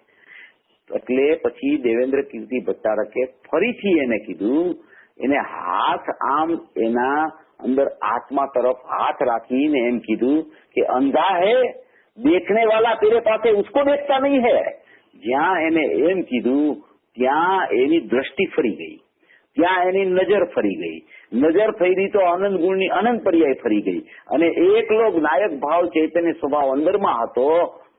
એટલે પછી દેવેન્દ્ર કીર્તિ ભટ્ટારકે ફરીથી એને કીધું, એને હાથ આમ એના અંદર આત્મા તરફ હાથ રાખીને એમ કીધું કે અંધા હે, દેખને વાલા તેરે પાસે ઉસકો દેખતા નહીં હે. જ્યાં એને એમ કીધું ત્યાં એની દ્રષ્ટિ ફરી ગઈ. ત્યાં એની નજર ફરી ગઈ. નજર ફરી તો આનંદ ગુણની અનંત પર્યાય ફરી ગઈ અને એકલો નાયક ભાવ ચૈતન્ય સ્વભાવ અંદરમાં હતો.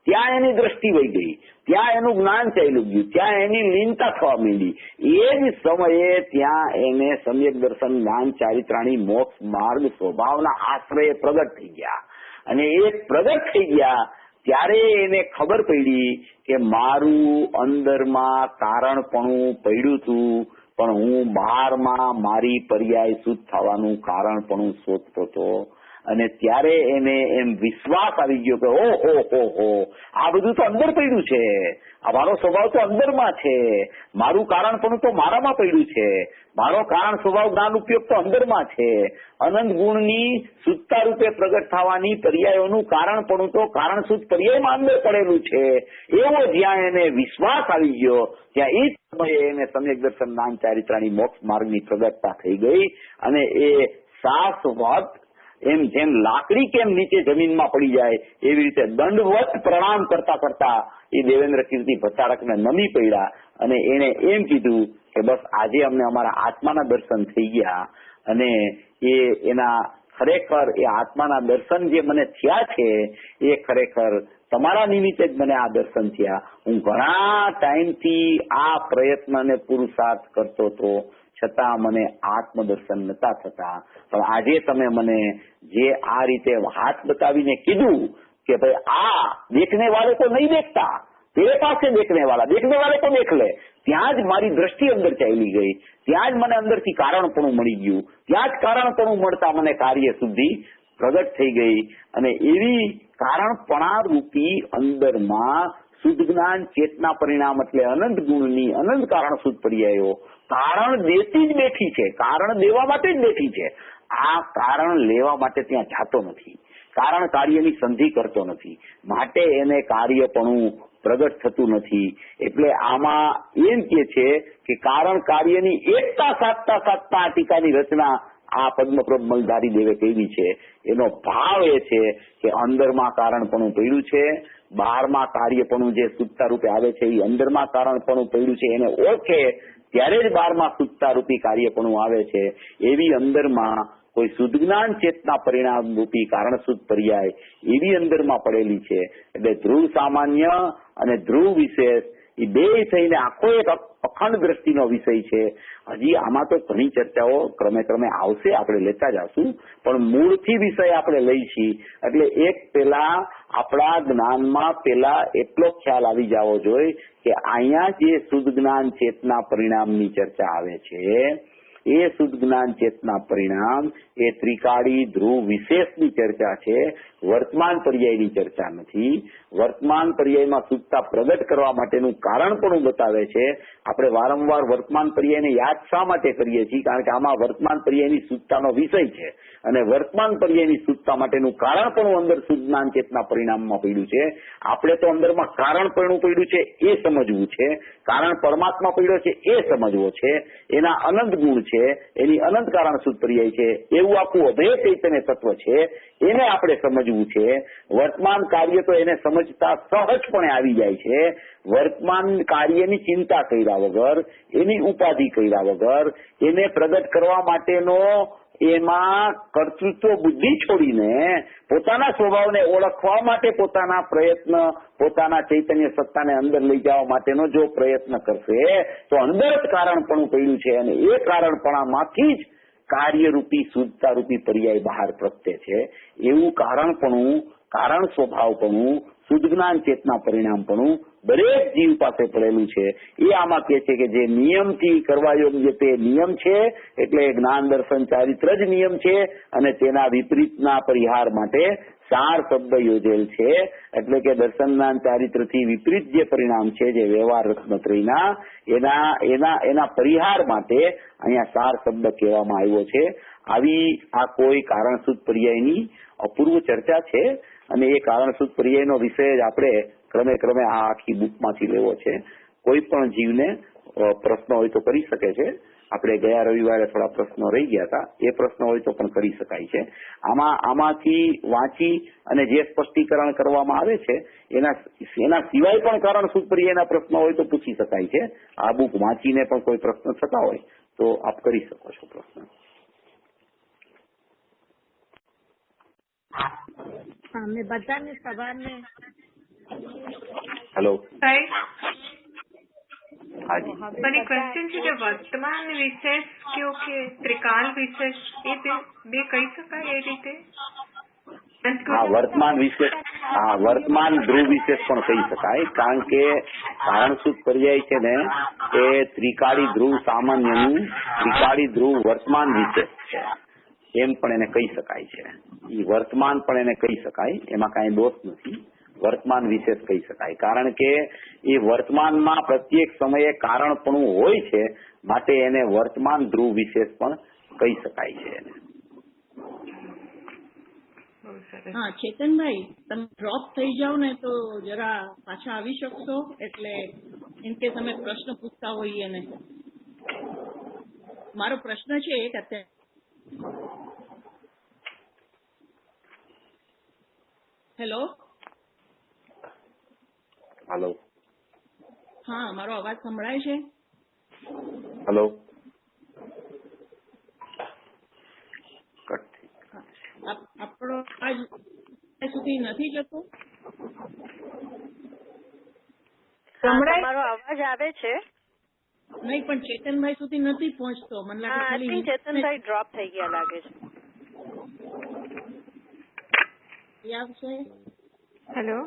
ત્યાં એની દ્રષ્ટિ વહી ગઈ, ત્યાં એનું જ્ઞાન ચાલ્યું ગયું, ત્યાં એની લીનતા થવા માંડી. એ જ સમયે ત્યાં એને સમ્યક દર્શન, જ્ઞાન, ચારિત્રાણી, મોક્ષ માર્ગ સ્વભાવના આશ્રય પ્રગટ થઈ ગયા. અને એ પ્રગટ થઈ ગયા ત્યારે એને ખબર પડી કે મારું અંદરમાં કારણપણું પડ્યું હતું, પણ હું બહારમાં મારી પર્યાય શુદ્ધ થવાનું કારણપણું શોધતો હતો. અને ત્યારે એને એમ વિશ્વાસ આવી ગયો કે ઓહો આ બધું તો અંદર પડ્યું છે, આ મારો સ્વભાવ તો અંદરમાં છે, મારું કારણપણું તો મારામાં પડ્યું છે, મારો કારણ સ્વભાવ જ્ઞાન ઉપયોગ તો અંદરમાં છે. અનંત ગુણની શુદ્ધતા રૂપે પ્રગટ થવાની પર્યાયોનું કારણપણું તો કારણ શુદ્ધ પર્યાયમાં અંદર પડેલું છે. એવો જ્યાં એને વિશ્વાસ આવી ગયો ત્યાં એ સમયે એને સમ્યક દર્શન, જ્ઞાન, ચારિત્રાણી, મોક્ષ માર્ગની પ્રગટતા થઈ ગઈ. અને એ શાશ્વત એમ જેમ લાકડી કેમ નીચે જમીનમાં પડી જાય એવી રીતે દંડવત પ્રણામ કરતા કરતા એ દેવેન્દ્ર કીર્તિ ભટ્ટારકને નમી પડ્યા અને એને એમ કીધું કે બસ આજે અમને અમારા આત્માના દર્શન થઈ ગયા. અને એના ખરેખર એ આત્માના દર્શન જે મને થયા છે એ ખરેખર તમારા નિમિત્તે જ મને આ દર્શન થયા. હું ઘણા ટાઈમથી આ પ્રયત્ન અને પુરુષાર્થ કરતો હતો, છતાં મને આત્મદર્શન નતા થતા. પણ આજે તમે મને જે આ રીતે હાથ બતાવીને કીધું કે ભાઈ આ દેખને વાળે તો નહીં દેખતા, તેરે પાસે દેખને વાળે તો દેખ લે, ત્યાં જ મારી દ્રષ્ટિ અંદર ચાલી ગઈ, ત્યાં જ મને અંદરથી કારણપણું મળી ગયું, ત્યાં જ કારણપણું મળતા મને કાર્ય શુદ્ધિ પ્રગટ થઈ ગઈ. અને એવી કારણપણા રૂપી અંદરમાં શુદ્ધ જ્ઞાન ચેતના પરિણામ એટલે અનંત ગુણની અનંત કારણ શુદ્ધ પર્યાયો કારણ દેતી જ બેઠી છે, કારણ દેવા માટે જ બેઠી છે. આ કારણ લેવા માટે ત્યાં જાતો નથી, કારણ કાર્યની સંધિ કરતો નથી, માટે એને કાર્યપણું પ્રગટ થતું નથી. એટલે આમાં એમ કે છે કે કારણ કાર્યની એકતા સાધતા સાધતા ટીકાની રચના આ પદ્મપ્રભ મલધારી દેવે કહી છે. એનો ભાવ એ છે કે અંદરમાં કારણપણું પડ્યું છે, બહારમાં કાર્યપણું જે શુદ્ધતા રૂપે આવે છે એ અંદરમાં કારણપણું પડ્યું છે એને ઓળખે ત્યારે જ બહારમાં શુદ્ધતા રૂપી કાર્યપણું આવે છે. એવી અંદરમાં કોઈ શુદ્ધ જ્ઞાન ચેતના પરિણામ રૂપી કારણ શુદ્ધ પર્યાય એવી અંદરમાં પડેલી છે. એટલે ધ્રુવ સામાન્ય અને ધ્રુવ વિશેષ એ બે થઈને આખો એક અખંડ દ્રષ્ટિનો વિષય છે. હજી આમાં તો ઘણી ચર્ચાઓ ક્રમે ક્રમે આવશે, આપણે લેતા જશું, પણ મૂળથી વિષય આપણે લઈશી. એટલે એક પેલા આપણા જ્ઞાનમાં પેલા એટલો ખ્યાલ આવી જવો જોઈએ કે અહીંયા જે શુદ્ધ જ્ઞાન ચેતના પરિણામની ચર્ચા આવે છે એ શુદ્ધ જ્ઞાન ચેતના પરિણામ એ ત્રિકાળી ધ્રુવ વિશેષની ચર્ચા છે, વર્તમાન પર્યાયની ચર્ચા નથી. વર્તમાન પર્યાયમાં શુદ્ધતા પ્રગટ કરવા માટેનું કારણ પણ બતાવે છે. આપણે વારંવાર વર્તમાન પર્યાયને યાદ શા માટે કરીએ છીએ? કારણ કે આમાં વર્તમાન પર્યાયની શુદ્ધતાનો વિષય છે અને વર્તમાન પર્યાયની શુદ્ધતા માટેનું કારણ પણ અંદર શુદ્ધ જ્ઞાન ચેતના પરિણામમાં પડ્યું છે. આપણે તો અંદરમાં કારણ પણ પડ્યું છે એ સમજવું છે, કારણ પરમાત્મા પડ્યો છે એ સમજવો છે, એના અનંત ગુણ છે, એની અનંત કારણ શુદ્ધ પર્યાય છે, એવું આખું અભેદ ચૈતન્ય તત્વ છે, એને આપણે સમજવું છે. વર્તમાન કાર્ય તો એને સમજતા સહજપણે આવી જાય છે. વર્તમાન કાર્યની ચિંતા કર્યા વગર, એની ઉપાધિ કર્યા વગર, એને પ્રગટ કરવા માટેનો એમાં કર્તૃત્વ બુદ્ધિ છોડીને પોતાના સ્વભાવને ઓળખવા માટે પોતાના પ્રયત્ન, પોતાના ચૈતન્ય સત્તાને અંદર લઈ જવા માટેનો જો પ્રયત્ન કરશે તો અંદર જ કારણપણું પડ્યું છે અને એ કારણપણામાંથી જ કાર્યરૂપી શુદ્ધતા રૂપી પર્યાય બહાર પ્રગટે છે. એવું કારણપણું, કારણ સ્વભાવપણું, શુદ્ધ જ્ઞાન ચેતના પરિણામપણું દરેક જીવ પાસે પડેલું છે. એ આમાં કહે છે કે જે નિયમથી કરવા યોગ્ય તે નિયમ છે, એટલે જ્ઞાન દર્શન ચારિત્ર જ નિયમ છે અને તેના વિપરીતના પરિહાર માટે ચાર શબ્દ યોજેલ છે. એટલે કે દર્શન જ્ઞાન ચારિત્રથી વિપરીત જે પરિણામ છે, જે વ્યવહાર રત્નત્રયના એના પરિહાર માટે અહીંયા ચાર શબ્દ કહેવામાં આવ્યો છે. આવી આ કોઈ કારણશુદ્ધ પર્યાયની અપૂર્વ ચર્ચા છે અને એ કારણશુદ્ધ પર્યાયનો વિષય જ આપણે ક્રમે ક્રમે આ આખી બુકમાંથી લેવો છે. કોઈ પણ જીવને પ્રશ્નો હોય તો કરી શકે છે. આપણે ગયા રવિવારે થોડા પ્રશ્નો રહી ગયા હતા, એ પ્રશ્નો હોય તો પણ કરી શકાય છે. આમાંથી વાંચી અને જે સ્પષ્ટીકરણ કરવામાં આવે છે એના સિવાય પણ કારણ શુદ્ધ પર્યાયના પ્રશ્નો હોય તો પૂછી શકાય છે. આ બુક વાંચીને પણ કોઈ પ્રશ્ન થતા હોય તો આપ કરી શકો છો પ્રશ્ન. મેં બધાને સવારને હેલો. હાજી. મને ક્વેશ્ચન છે કે વર્તમાન વિશેષ કે ત્રિકાળ વિશેષ એ બે કહી શકાય એ રીતે? હા, વર્તમાન વિશેષ, હા વર્તમાન ધ્રુવ વિશેષ પણ કહી શકાય, કારણ કે કારણસૂત્ર પર્યાય છે ને એ ત્રિકાળી ધ્રુવ સામાન્યનું ત્રિકાળી ધ્રુવ વર્તમાન વિશેષ છે, એમ પણ એને કહી શકાય છે. એ વર્તમાન પણ એને કહી શકાય, એમાં કાંઈ દોષ નથી. વર્તમાન વિશેષ કહી શકાય, કારણ કે એ વર્તમાનમાં પ્રત્યેક સમયે કારણપણું હોય છે, માટે એને વર્તમાન ધ્રુવ વિશેષ પણ કહી શકાય છે એને. હા ચેતનભાઈ, તમે ડ્રોપ થઈ જાઓ ને તો જરા પાછા આવી શકશો, એટલે એમ કે તમે પ્રશ્ન પૂછતા હોઈએ ને. મારો પ્રશ્ન છે એક અત્યારે. હેલો. હેલો. હા, મારો અવાજ સંભળાય છે? હેલો. આપણો આજ સુધી નથી જતો? તમારો અવાજ આવે છે? નહીં, પણ ચેતનભાઈ સુધી નથી પહોંચતો. મને લાગે ચેતનભાઈ ડ્રોપ થઈ ગયા લાગે છે. આવશે. હેલો.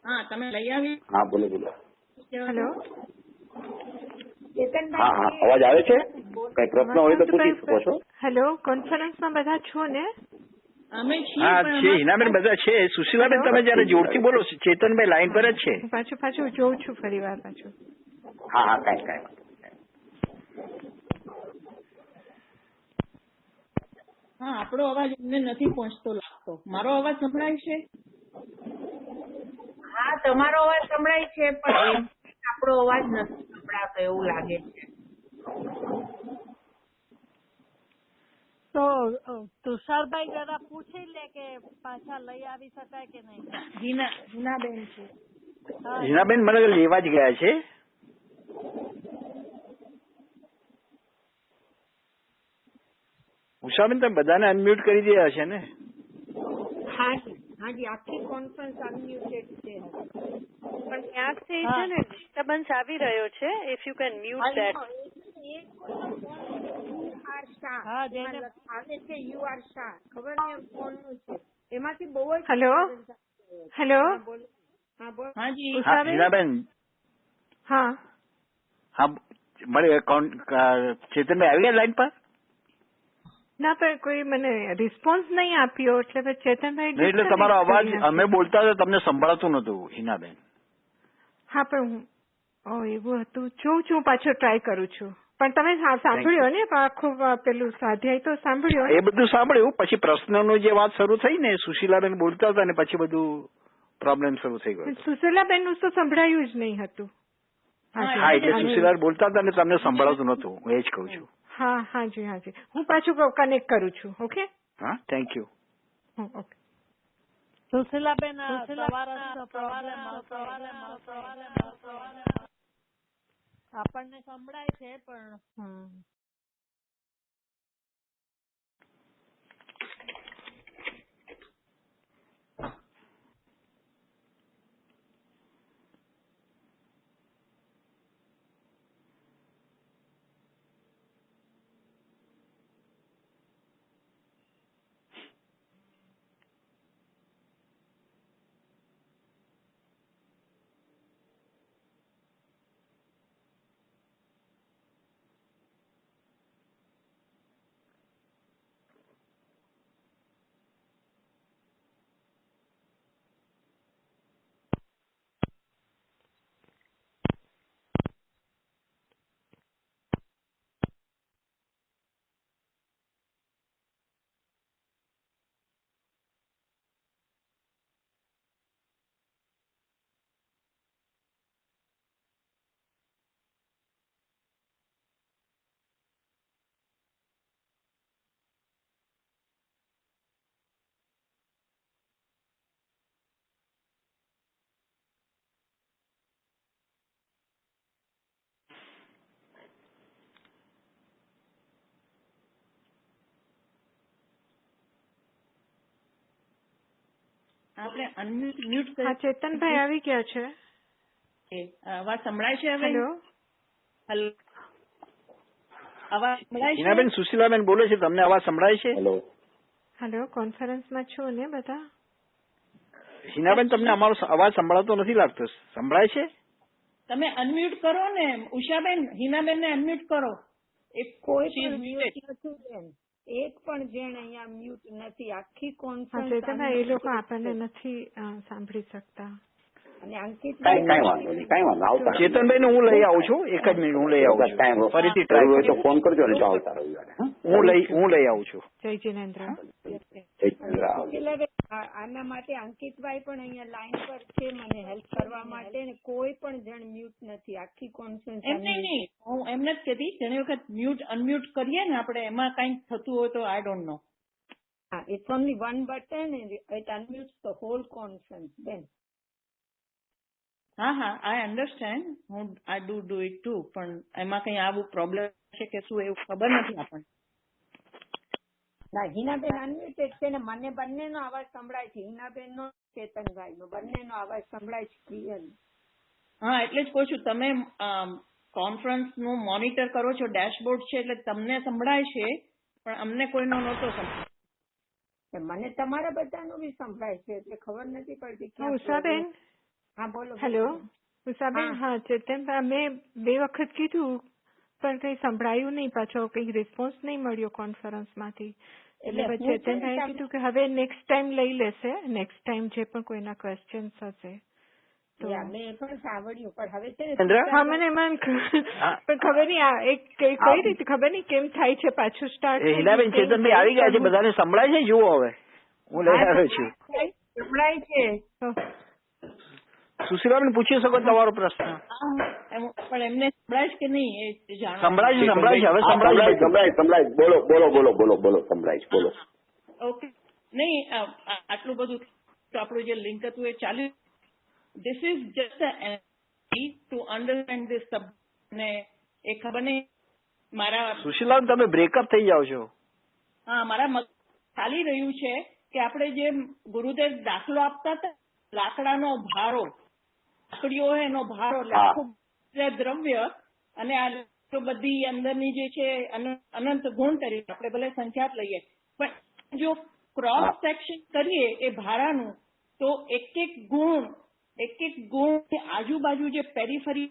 હા, તમે લઈ આવી? હા, બોલો બોલો. હેલો. હા હા, અવાજ આવે છે? કઈ પ્રશ્ન હોય તો પૂછી શકો છો. હેલો, કોન્ફરન્સમાં બધા છો ને? અમે છીએ. હા છે, હિનાબેન બધા છે. સુશીલાબેન તમે જયારે જોરથી બોલો, ચેતનભાઈ લાઈન પર જ છે. પાછું જોઉં છું ફરી વાર પાછું. હા હા, કાંઈ. હા, આપણો અવાજ એમને નથી પહોંચતો લાગતો. મારો અવાજ સંભળાય છે? હા, તમારો અવાજ સંભળાય છે, પણ આપણો અવાજ નથી સંભળાતો એવું લાગે છે. તો તુષારભાઈ જરા પૂછી લે કે પાછા લઈ આવી શકાય કે નહીં. હિનાબેન છે. હિનાબેન મને લેવા જ ગયા છે. ઉષાબેન તમે બધાને અનમ્યુટ કરી દીધા છે ને? હાજી, આખી કોન્ફરન્સ અનમ્યુટેડ છે. પણ ક્યાંકથી છે ને ડિસ્ટર્બન્સ આવી રહ્યો છે. If you can mute that. એમાંથી બહુ જ. હેલો. હિનાબેન. હા હા, મળે. ચેતનભાઈ આવી ગયા લાઈન પર? ના, પણ કોઈ મને રિસ્પોન્સ નહીં આપ્યો, એટલે ચેતનભાઈ. એટલે તમારો અવાજ અમે બોલતા હતા તમને સંભળાતું નતું હિનાબેન. હા, પણ એવું હતું. જોઉં પાછો ટ્રાય કરું છું. પણ તમે સાંભળ્યો ને આખું પેલું સ્વાધ્યાય તો સાંભળ્યો? એ બધું સાંભળ્યું. પછી પ્રશ્નનું જે વાત શરૂ થઈ ને, સુશીલાબેન બોલતા હતા ને પછી બધું પ્રોબ્લેમ શરૂ થઈ ગયો. સુશીલાબેન નું તો સંભળાયું જ નહીં હતું. હા, એટલે સુશીલાબેન બોલતા હતા ને તમને સંભળાતું નતું, હું એ જ કઉ છું. હા, હાજી. હું પાછું કનેક્ટ કરું છું. ઓકે. હા, થેન્ક યુ. ઓકે. સુશીલાબેન, આપણને સંભળાય છે પણ આપણે અનમ્યુટ હા ચેતનભાઈ આવી ગયા છે. અવાજ સંભળાય છે હવે? હેલો હેલો, અવાજ સંભળાય છે? હિનાબેન, સુશીલાબેન બોલે છે, તમને અવાજ સંભળાય છે? હેલો. હેલો, કોન્ફરન્સમાં છો ને બધા? હિનાબેન, તમને અમારો અવાજ સંભળાતો નથી લાગતો, સંભળાય છે? તમે અનમ્યુટ કરો ને ઉષાબેન, હિનાબેન ને અનમ્યુટ કરો. કોઈ પણ મ્યુટ નથી બેન, એક પણ જણ અહીંયા મ્યુટ નથી. આખી કોન્ફરન્સ ચેતનભાઈ એ લોકો આપણને નથી સાંભળી શકતા. અને અંકિત કઈ વાંધો નહીં, કઈ વાંધો આવતા. ચેતનભાઈ ને હું લઈ આવું છું, એક જ મિનિટ, હું લઈ આવું છું. ટાઈમ ફરીથી ટ્રાય ટ્રાય હોય તો ફોન કરજો ને, તો આવતા રવિવારે. હા? હું લઈ આવું છું. જય જિનેન્દ્ર. આના માટે અંકિતભાઈ પણ અહીંયા લાઈન પર છે મને હેલ્પ કરવા માટે, ને કોઈ પણ જણ મ્યુટ નથી. આખી કોન્ફરન્સ એમ નહીં, હું એમ નથી કહેતી, ઘણી વખત મ્યુટ અનમ્યુટ કરીએ ને આપણે, એમાં કંઈક થતું હોય તો આઈ ડોન્ટ નો. હા, it's only one button it unmutes the whole conference બેન. હા, આઈ અન્ડરસ્ટેન્ડ, હું આઈ ડુ ઇટ ટુ, પણ એમાં કઈ આવું પ્રોબ્લેમ છે કે શું એવું ખબર નથી આપણને. ના, હિનાબેન અનમ્યુટેડ છે ને મને બંનેનો અવાજ સંભળાય છે. હિનાબેન નો, ચેતનભાઈ નો, બંનેનો અવાજ સંભળાય છે ક્લિયરલી. હા, એટલે જ કહું છું, તમે કોન્ફરન્સ નું મોનિટર કરો છો, ડેશબોર્ડ છે, એટલે તમને સંભળાય છે, પણ અમને કોઈનો નહોતો સંભળાય. મને તમારા બધાનું બી સંભળાય છે, એટલે ખબર નથી પડતી. ઉષાબેન. હા બોલો. હેલો ઉષાબેન. હા ચેતનભાઈ, મેં 2 વખત કીધું પણ કઈ સંભળાયું નહીં, પાછો કઈ રિસ્પોન્સ નહીં મળ્યો કોન્ફરન્સ માંથી. એટલે ચેતનભાઈ કીધું કે હવે નેક્સ્ટ ટાઈમ લઈ લેશે, નેક્સ્ટ ટાઈમ જે પણ કોઈના ક્વેશ્ચન્સ હશે તો. મેં પણ સાંભળ્યું, પણ હવે છે હા મને એમાં પણ ખબર નહીં એક કઈ રીતે ખબર નહીં કેમ થાય છે પાછું સ્ટાર્ટ. હિનાબેન, ચેતનભાઈ આવી ગયા છે, બધાને સંભળાય છે? જુઓ હવે હું લઈ આવ્યો છું. સંભળાય છે. સુશીલાબેન પૂછી શકો તમારો પ્રશ્ન? પણ એમને સંભળાય છે કે નહીં એ જાણો. સંભળાય છે, હવે સંભળાય. બોલો સંભળાય છે, બોલો. ઓકે, નહીં આટલું બધું તો આપણું જે લિંક હતું એ ચાલ્યું. This is just to understand this subject. ને એ ખબર નહીં મારા સુશીલાબેન, તમે બ્રેકઅપ થઈ જાવ છો. હા, મારા મગજ ચાલી રહ્યું છે કે આપણે જે ગુરુદેવ દાખલો આપતા હતા, લાકડાનો ભારો, લાકડીઓ હોય એનો ભારો, લાખો દ્રવ્ય અને આ બધી અંદરની જે છે અનંત ગુણ તરીકે આપણે ભલે સંખ્યાત લઈએ, પણ જો ક્રોસ સેક્શન કરીએ એ ભારાનું, તો એક એક ગુણ આજુબાજુ જે પેરીફરી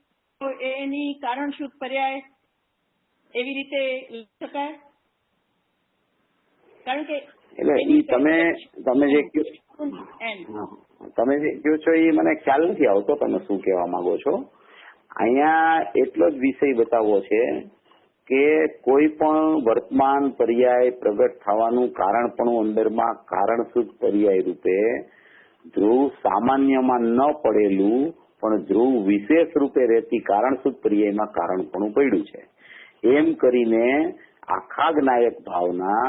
એની કારણશુદ્ધ પર્યાય એવી રીતે લઈ શકાય. કારણ કે તમે જે કહો છો એ મને ખ્યાલ નથી આવતો તમે શું કહેવા માંગો છો. અહીંયા એટલો જ વિષય બતાવવો છે કે કોઈ પણ વર્તમાન પર્યાય પ્રગટ થવાનું કારણપણું અંદરમાં કારણશુદ્ધ પર્યાય રૂપે ધ્રુવ સામાન્યમાં ન પડેલું પણ ધ્રુવ વિશેષ રૂપે રહેતી કારણશુદ્ધ પર્યાયમાં કારણપણું પડ્યું છે. એમ કરીને આખા જ્ઞાયક ભાવના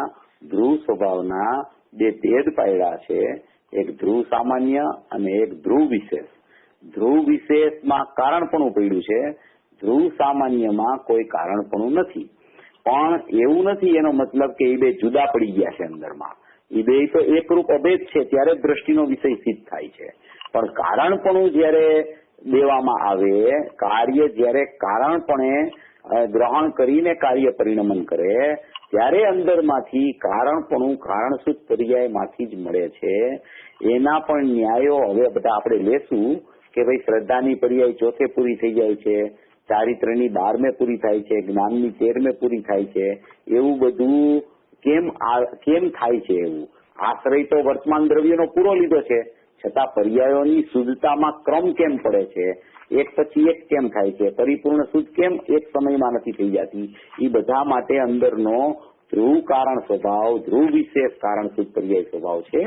ધ્રુવ સ્વભાવના 2 ભેદ પાડ્યા છે. એક ધ્રુવ સામાન્ય અને એક ધ્રુવ વિશેષ. ધ્રુવ વિશેષમાં કારણપણું પડ્યું છે, ધ્રુવ સામાન્યમાં કોઈ કારણપણું નથી. પણ એવું નથી એનો મતલબ કે એ 2 જુદા પડી ગયા છે અંદરમાં. એ 2 તો એકરૂપ અભેદ છે, ત્યારે દ્રષ્ટિનો વિષય સિદ્ધ થાય છે. પણ કારણપણું જયારે દેવામાં આવે, કાર્ય જયારે કારણપણે ગ્રહણ કરીને કાર્ય પરિણમન કરે, ત્યારે અંદરમાંથી કારણપણું કારણશુદ્ધ પર્યાયમાંથી જ મળે છે. એના પણ ન્યાયો હવે બધા આપણે લેશું કે ભાઈ શ્રદ્ધાની પર્યાય 4 પૂરી થઈ જાય છે, ચારિત્રની 12મે પૂરી થાય છે, જ્ઞાનની 13મે પૂરી થાય છે. એવું બધું કેમ થાય છે? એવું આશ્રય તો વર્તમાન દ્રવ્યનો પૂરો લીધો છે, છતાં પર્યાયોની શુદ્ધતામાં ક્રમ કેમ પડે છે? એક પછી એક કેમ થાય છે? પરિપૂર્ણ શુદ્ધ કેમ એક સમયમાં નથી થઈ જતી? એ બધા માટે અંદરનો ધ્રુવ કારણ સ્વભાવ, ધ્રુવ વિશેષ કારણ શુદ્ધ પર્યાય સ્વભાવ છે,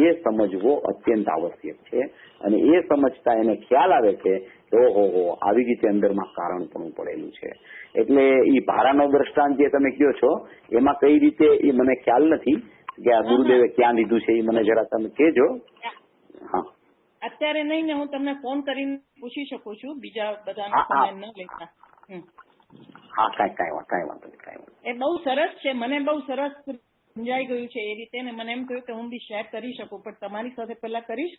એ સમજવો અત્યંત આવશ્યક છે. અને એ સમજતા એને ખ્યાલ આવે છે કે ઓહો આવી રીતે અંદરમાં કારણપણું પડેલું છે. એટલે એ ભારાનો દ્રષ્ટાંત જે તમે કહો છો એમાં કઈ રીતે એ મને ખ્યાલ નથી કે આ ગુરુદેવે ક્યાં લીધું છે, એ મને જરા તમે કહેજો. હા, અત્યારે નહીં ને હું તમને ફોન કરીને પૂછી શકું છું, બીજા બધા ન લેતા. હા, કાંઈ વાંધો નહીં. એ બહુ સરસ છે, મને બહુ સરસ સમજાઈ ગયું છે એ રીતે, ને મને એમ કહ્યું કે હું બી શેર કરી શકું, પણ તમારી સાથે પહેલા કરીશ.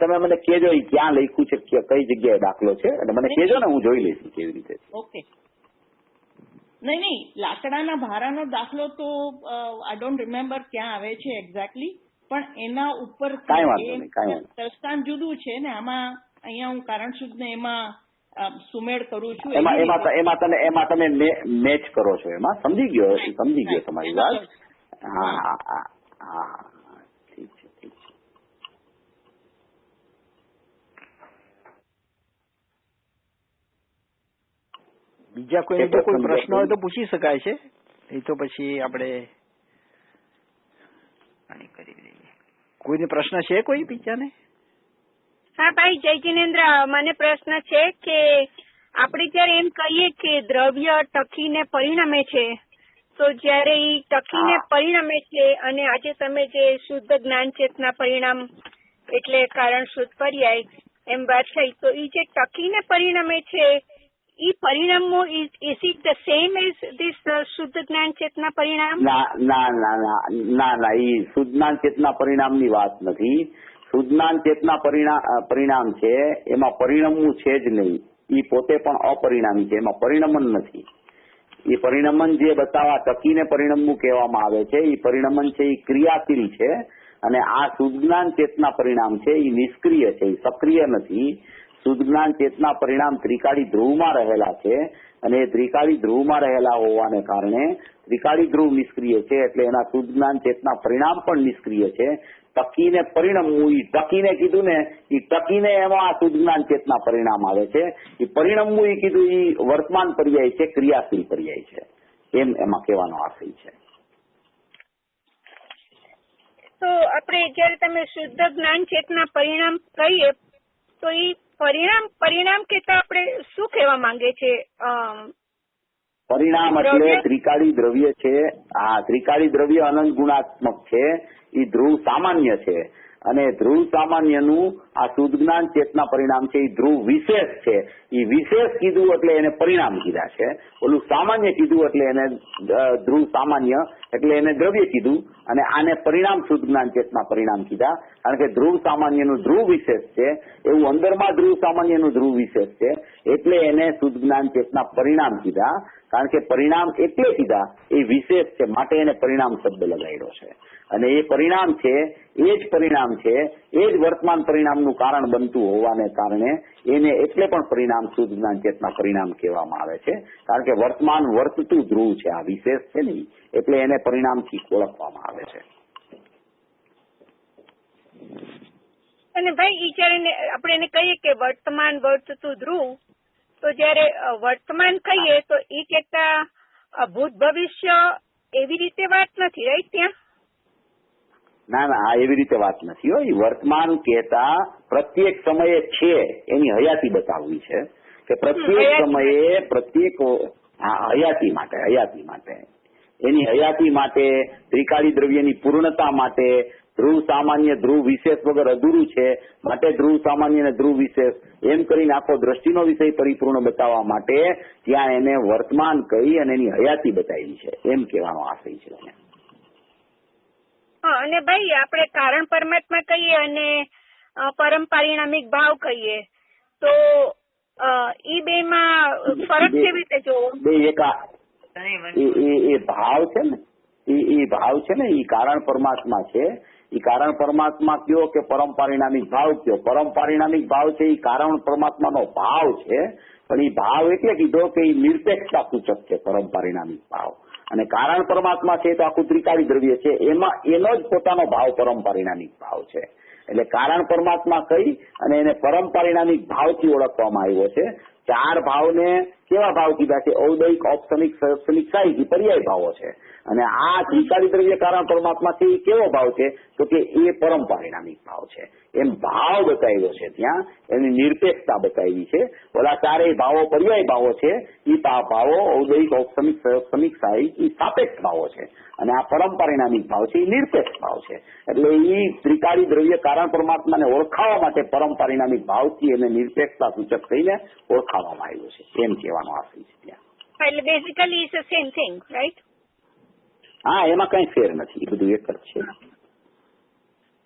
તમે મને કહેજો ક્યાં લખ્યું છે, કઈ જગ્યાએ દાખલો છે, અને મને કહેજો ને, હું જોઈ લઈશ કેવી રીતે. ઓકે. નહીં, લાકડાના ભારાનો દાખલો તો આઈ ડોન્ટ રિમેમ્બર ક્યાં આવે છે એક્ઝેક્ટલી, પણ એના ઉપર દ્રષ્ટાંત જુદું છે ને. આમાં અહીંયા હું કારણ શુદ્ધ ને એમાં સુમેળ કરું છું. એમાં તમે મેચ કરો છો, એમાં સમજી ગયો તમારી વાત. હા, ઠીક છે. બીજા કોઈ પ્રશ્ન હોય તો પૂછી શકાય છે, એ તો પછી આપણે કોઈને પ્રશ્ન છે કોઈ બીજાને? હા ભાઈ, જય જિનેન્દ્ર, મને પ્રશ્ન છે કે આપણે જયારે એમ કહીએ કે દ્રવ્ય ટકીને પરિણમે છે, તો જયારે એ ટકીને પરિણમે છે અને આજે તમે જે શુદ્ધ જ્ઞાન ચેતના પરિણામ એટલે કારણ શુદ્ધ પર્યાય એમ વાત થઈ, તો એ જે ટકીને પરિણમે છે એ પરિણામો is it the same as this શુદ્ધ જ્ઞાન ચેતના પરિણામ? ના, એ શુદ્ધ જ્ઞાન ચેતના પરિણામની વાત નથી. શુદ્ધજ્ઞાન ચેતના પરિણામ છે, એમાં પરિણમવું છે જ નહીં. એ પોતે પણ અપરિણામી છે, એમાં પરિણમન નથી. એ પરિણમન જે બતાવવા ટકીને પરિણમવું કહેવામાં આવે છે, એ પરિણમન છે એ ક્રિયાશીલ છે, અને આ શુદ્ધજ્ઞાન ચેતના પરિણામ છે એ નિષ્ક્રિય છે, એ સક્રિય નથી. શુદ્ધજ્ઞાન ચેતના પરિણામ ત્રિકાળી ધ્રુવમાં રહેલા છે, અને એ ત્રિકાળી ધ્રુવમાં રહેલા હોવાને કારણે ત્રિકાળી ધ્રુવ નિષ્ક્રિય છે, એટલે એના શુદ્ધજ્ઞાન ચેતના પરિણામ પણ નિષ્ક્રિય છે. ટકીને પરિણમવું, એ ટકીને કીધું ને, એ ટકીને એમાં આ શુદ્ધ જ્ઞાન ચેતના પરિણામ આવે છે. એ પરિણમવું એ કીધું એ વર્તમાન પર્યાય છે, ક્રિયાશીલ પર્યાય છે, એમ એમાં કહેવાનો આશય છે. તો આપણે જયારે તમે શુદ્ધ જ્ઞાન ચેતના પરિણામ કહીએ તો એ પરિણામ કહેતા આપણે શું કહેવા માંગે છે? પરિણામ એટલે ત્રિકાળી દ્રવ્ય છે. હા, ત્રિકાળી દ્રવ્ય અનંત ગુણાત્મક છે, એ ધ્રુવ સામાન્ય છે, અને ધ્રુવ સામાન્યનું આ શુદ્ધ જ્ઞાન ચેતના પરિણામ છે એ ધ્રુવ વિશેષ છે. એ વિશેષ કીધું એટલે એને પરિણામ કીધા છે, ઓલું સામાન્ય કીધું એટલે એને ધ્રુવ સામાન્ય એટલે એને દ્રવ્ય કીધું, અને આને પરિણામ શુદ્ધ જ્ઞાન ચેતના પરિણામ કીધા. કારણ કે ધ્રુવ સામાન્યનું ધ્રુવ વિશેષ છે, એવું અંદરમાં ધ્રુવ સામાન્યનું ધ્રુવ વિશેષ છે, એટલે એને શુદ્ધ જ્ઞાન ચેતના પરિણામ કીધા. કારણ કે પરિણામ એટલે કીધા એ વિશેષ છે, માટે એને પરિણામ શબ્દ લગાડ્યો છે. અને એ પરિણામ છે, એ જ પરિણામ છે, એ જ વર્તમાન પરિણામનું કારણ બનતું હોવાને કારણે એને એટલે પણ પરિણામ શુદ્ધ જ્ઞાન ચેતના પરિણામ કહેવામાં આવે છે. કારણ કે વર્તમાન વર્તતું ધ્રુવ છે, આ વિશેષ છે ને, એટલે એને પરિણામથી ઓળખવામાં આવે છે. અને ભાઈ જયારે આપણે એને કહીએ કે વર્તમાન વર્તતું ધ્રુવ, તો જયારે વર્તમાન કહીએ તો એ કેતા ભૂત ભવિષ્ય એવી રીતે વાત નથી, રાઈટ? ત્યાં ના, એવી રીતે વાત નથી હોય. વર્તમાન કહેતા પ્રત્યેક સમયે છે એની હયાતી બતાવવી છે, કે પ્રત્યેક સમયે પ્રત્યેક હયાતી માટે એની હયાતી માટે, ત્રિકાળી દ્રવ્યની પૂર્ણતા માટે, ધ્રુવ સામાન્ય ધ્રુવ વિશેષ વગર અધૂરું છે, માટે ધ્રુવ સામાન્ય અને ધ્રુવ વિશેષ એમ કરીને આખો દ્રષ્ટિનો વિષય પરિપૂર્ણ બતાવવા માટે ત્યાં એને વર્તમાન કહી અને એની હયાતી બતાવી છે, એમ કહેવાનો આશય છે. અને ભાઈ આપણે કારણ પરમાત્મા કહીએ અને પરમ પારિણામિક ભાવ કહીએ, તો ઈ બે માં ફરક કેવી રીતે જોવો? એ ભાવ છે ને, એ ભાવ છે ને, એ કારણ પરમાત્મા છે. એ કારણ પરમાત્મા કયો કે પરમ પારિણામિક ભાવ કયો? પરમ પારિણામિક ભાવ છે એ કારણ પરમાત્માનો ભાવ છે, પણ એ ભાવ એટલે કીધો કે એ નિરપેક્ષતા સૂચક છે, પરમ પારિણામિક ભાવ. અને કારણ પરમાત્મા છે તો આખું ત્રિકાળી દ્રવ્ય છે, એમાં એનો જ પોતાનો ભાવ પરમ પારિણામિક ભાવ છે. એટલે કારણ પરમાત્મા કહી અને એને પરમ પારિણામિક ભાવથી ઓળખવામાં આવ્યો છે. ચાર ભાવને કેવા ભાવ કીધા છે? ઔદયિક, ઔપસમિક, સહસમિક, સાહિત્ય પર્યાય ભાવો છે. અને આ ત્રિકાળી દ્રવ્ય કારણ પરમાત્મા છે એ કેવો ભાવ છે? તો કે એ પરમ પારિણામિક ભાવ છે. એમ ભાવ બતાવ્યો છે, ત્યાં એની નિરપેક્ષતા બતાવી છે. ઓલા ચારેય ભાવો પર્યાય ભાવો છે, એ ભાવો ઔદયિક, ઔપસમિક, સહસમિક, સાહિત્ય એ સાપેક્ષ ભાવો છે, અને આ પરમ પારિણામિક ભાવ છે એ નિરપેક્ષ ભાવ છે. એટલે એ ત્રિકાળી દ્રવ્ય કારણ પરમાત્માને ઓળખાવા માટે પરમ પારિણામિક ભાવથી એને નિરપેક્ષતા સૂચક થઈને ઓળખાવામાં આવ્યું છે, એમ કહેવાનો આશય છે ત્યાં. એટલે basically it's the same thing, right? હા, એમાં કઈ ફેર નથી, એ બધું એક જ છે.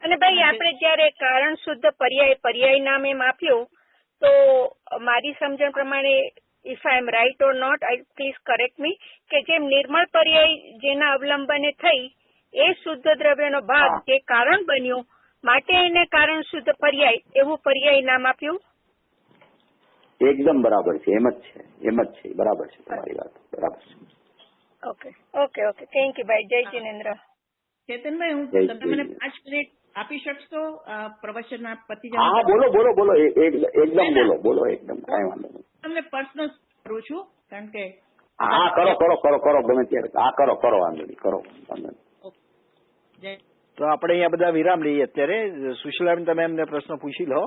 અને ભાઈ આપણે જયારે કારણ શુદ્ધ પર્યાય નામ એમ આપ્યું તો મારી સમજણ પ્રમાણે if I am right or not, I please correct me, કે જેમ નિર્મળ પર્યાય જેના અવલંબને થઈ એ શુદ્ધ દ્રવ્યનો ભાગ જે કારણ બન્યો માટે એને કારણ શુદ્ધ પર્યાય એવું પર્યાય નામ આપ્યું. એકદમ બરાબર છે, એમ જ છે, બરાબર છે તમારી વાત, બરાબર છે. Okay okay okay, thank you ભાઈ. જય જિનેન્દ્ર. ચેતનભાઈ, હું તમે મને 5 મિનિટ આપી શકશો પ્રવચન પતિ જાય? હા, બોલો એકદમ બોલો એકદમ, કઈ વાંધો નહીં. તમને પર્સનલ કરું છું કારણ કે હા, કરો ગમે ત્યારે. હા, કરો વાંધો નહીં, કરો વાંધો નહીં. તો આપણે અહીંયા બધા વિરામ લઈએ અત્યારે. સુશીલાબેન, તમે એમને પ્રશ્ન પૂછી લો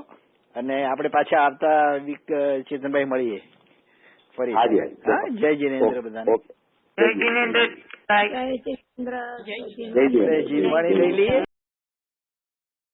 અને આપણે પાછા આવતા વીક ચેતનભાઈ મળીએ ફરી. જય જિનેન્દ્ર બધાને. જય જિનેન્દ્ર. જય જીવવાણી લઈ લઈએ.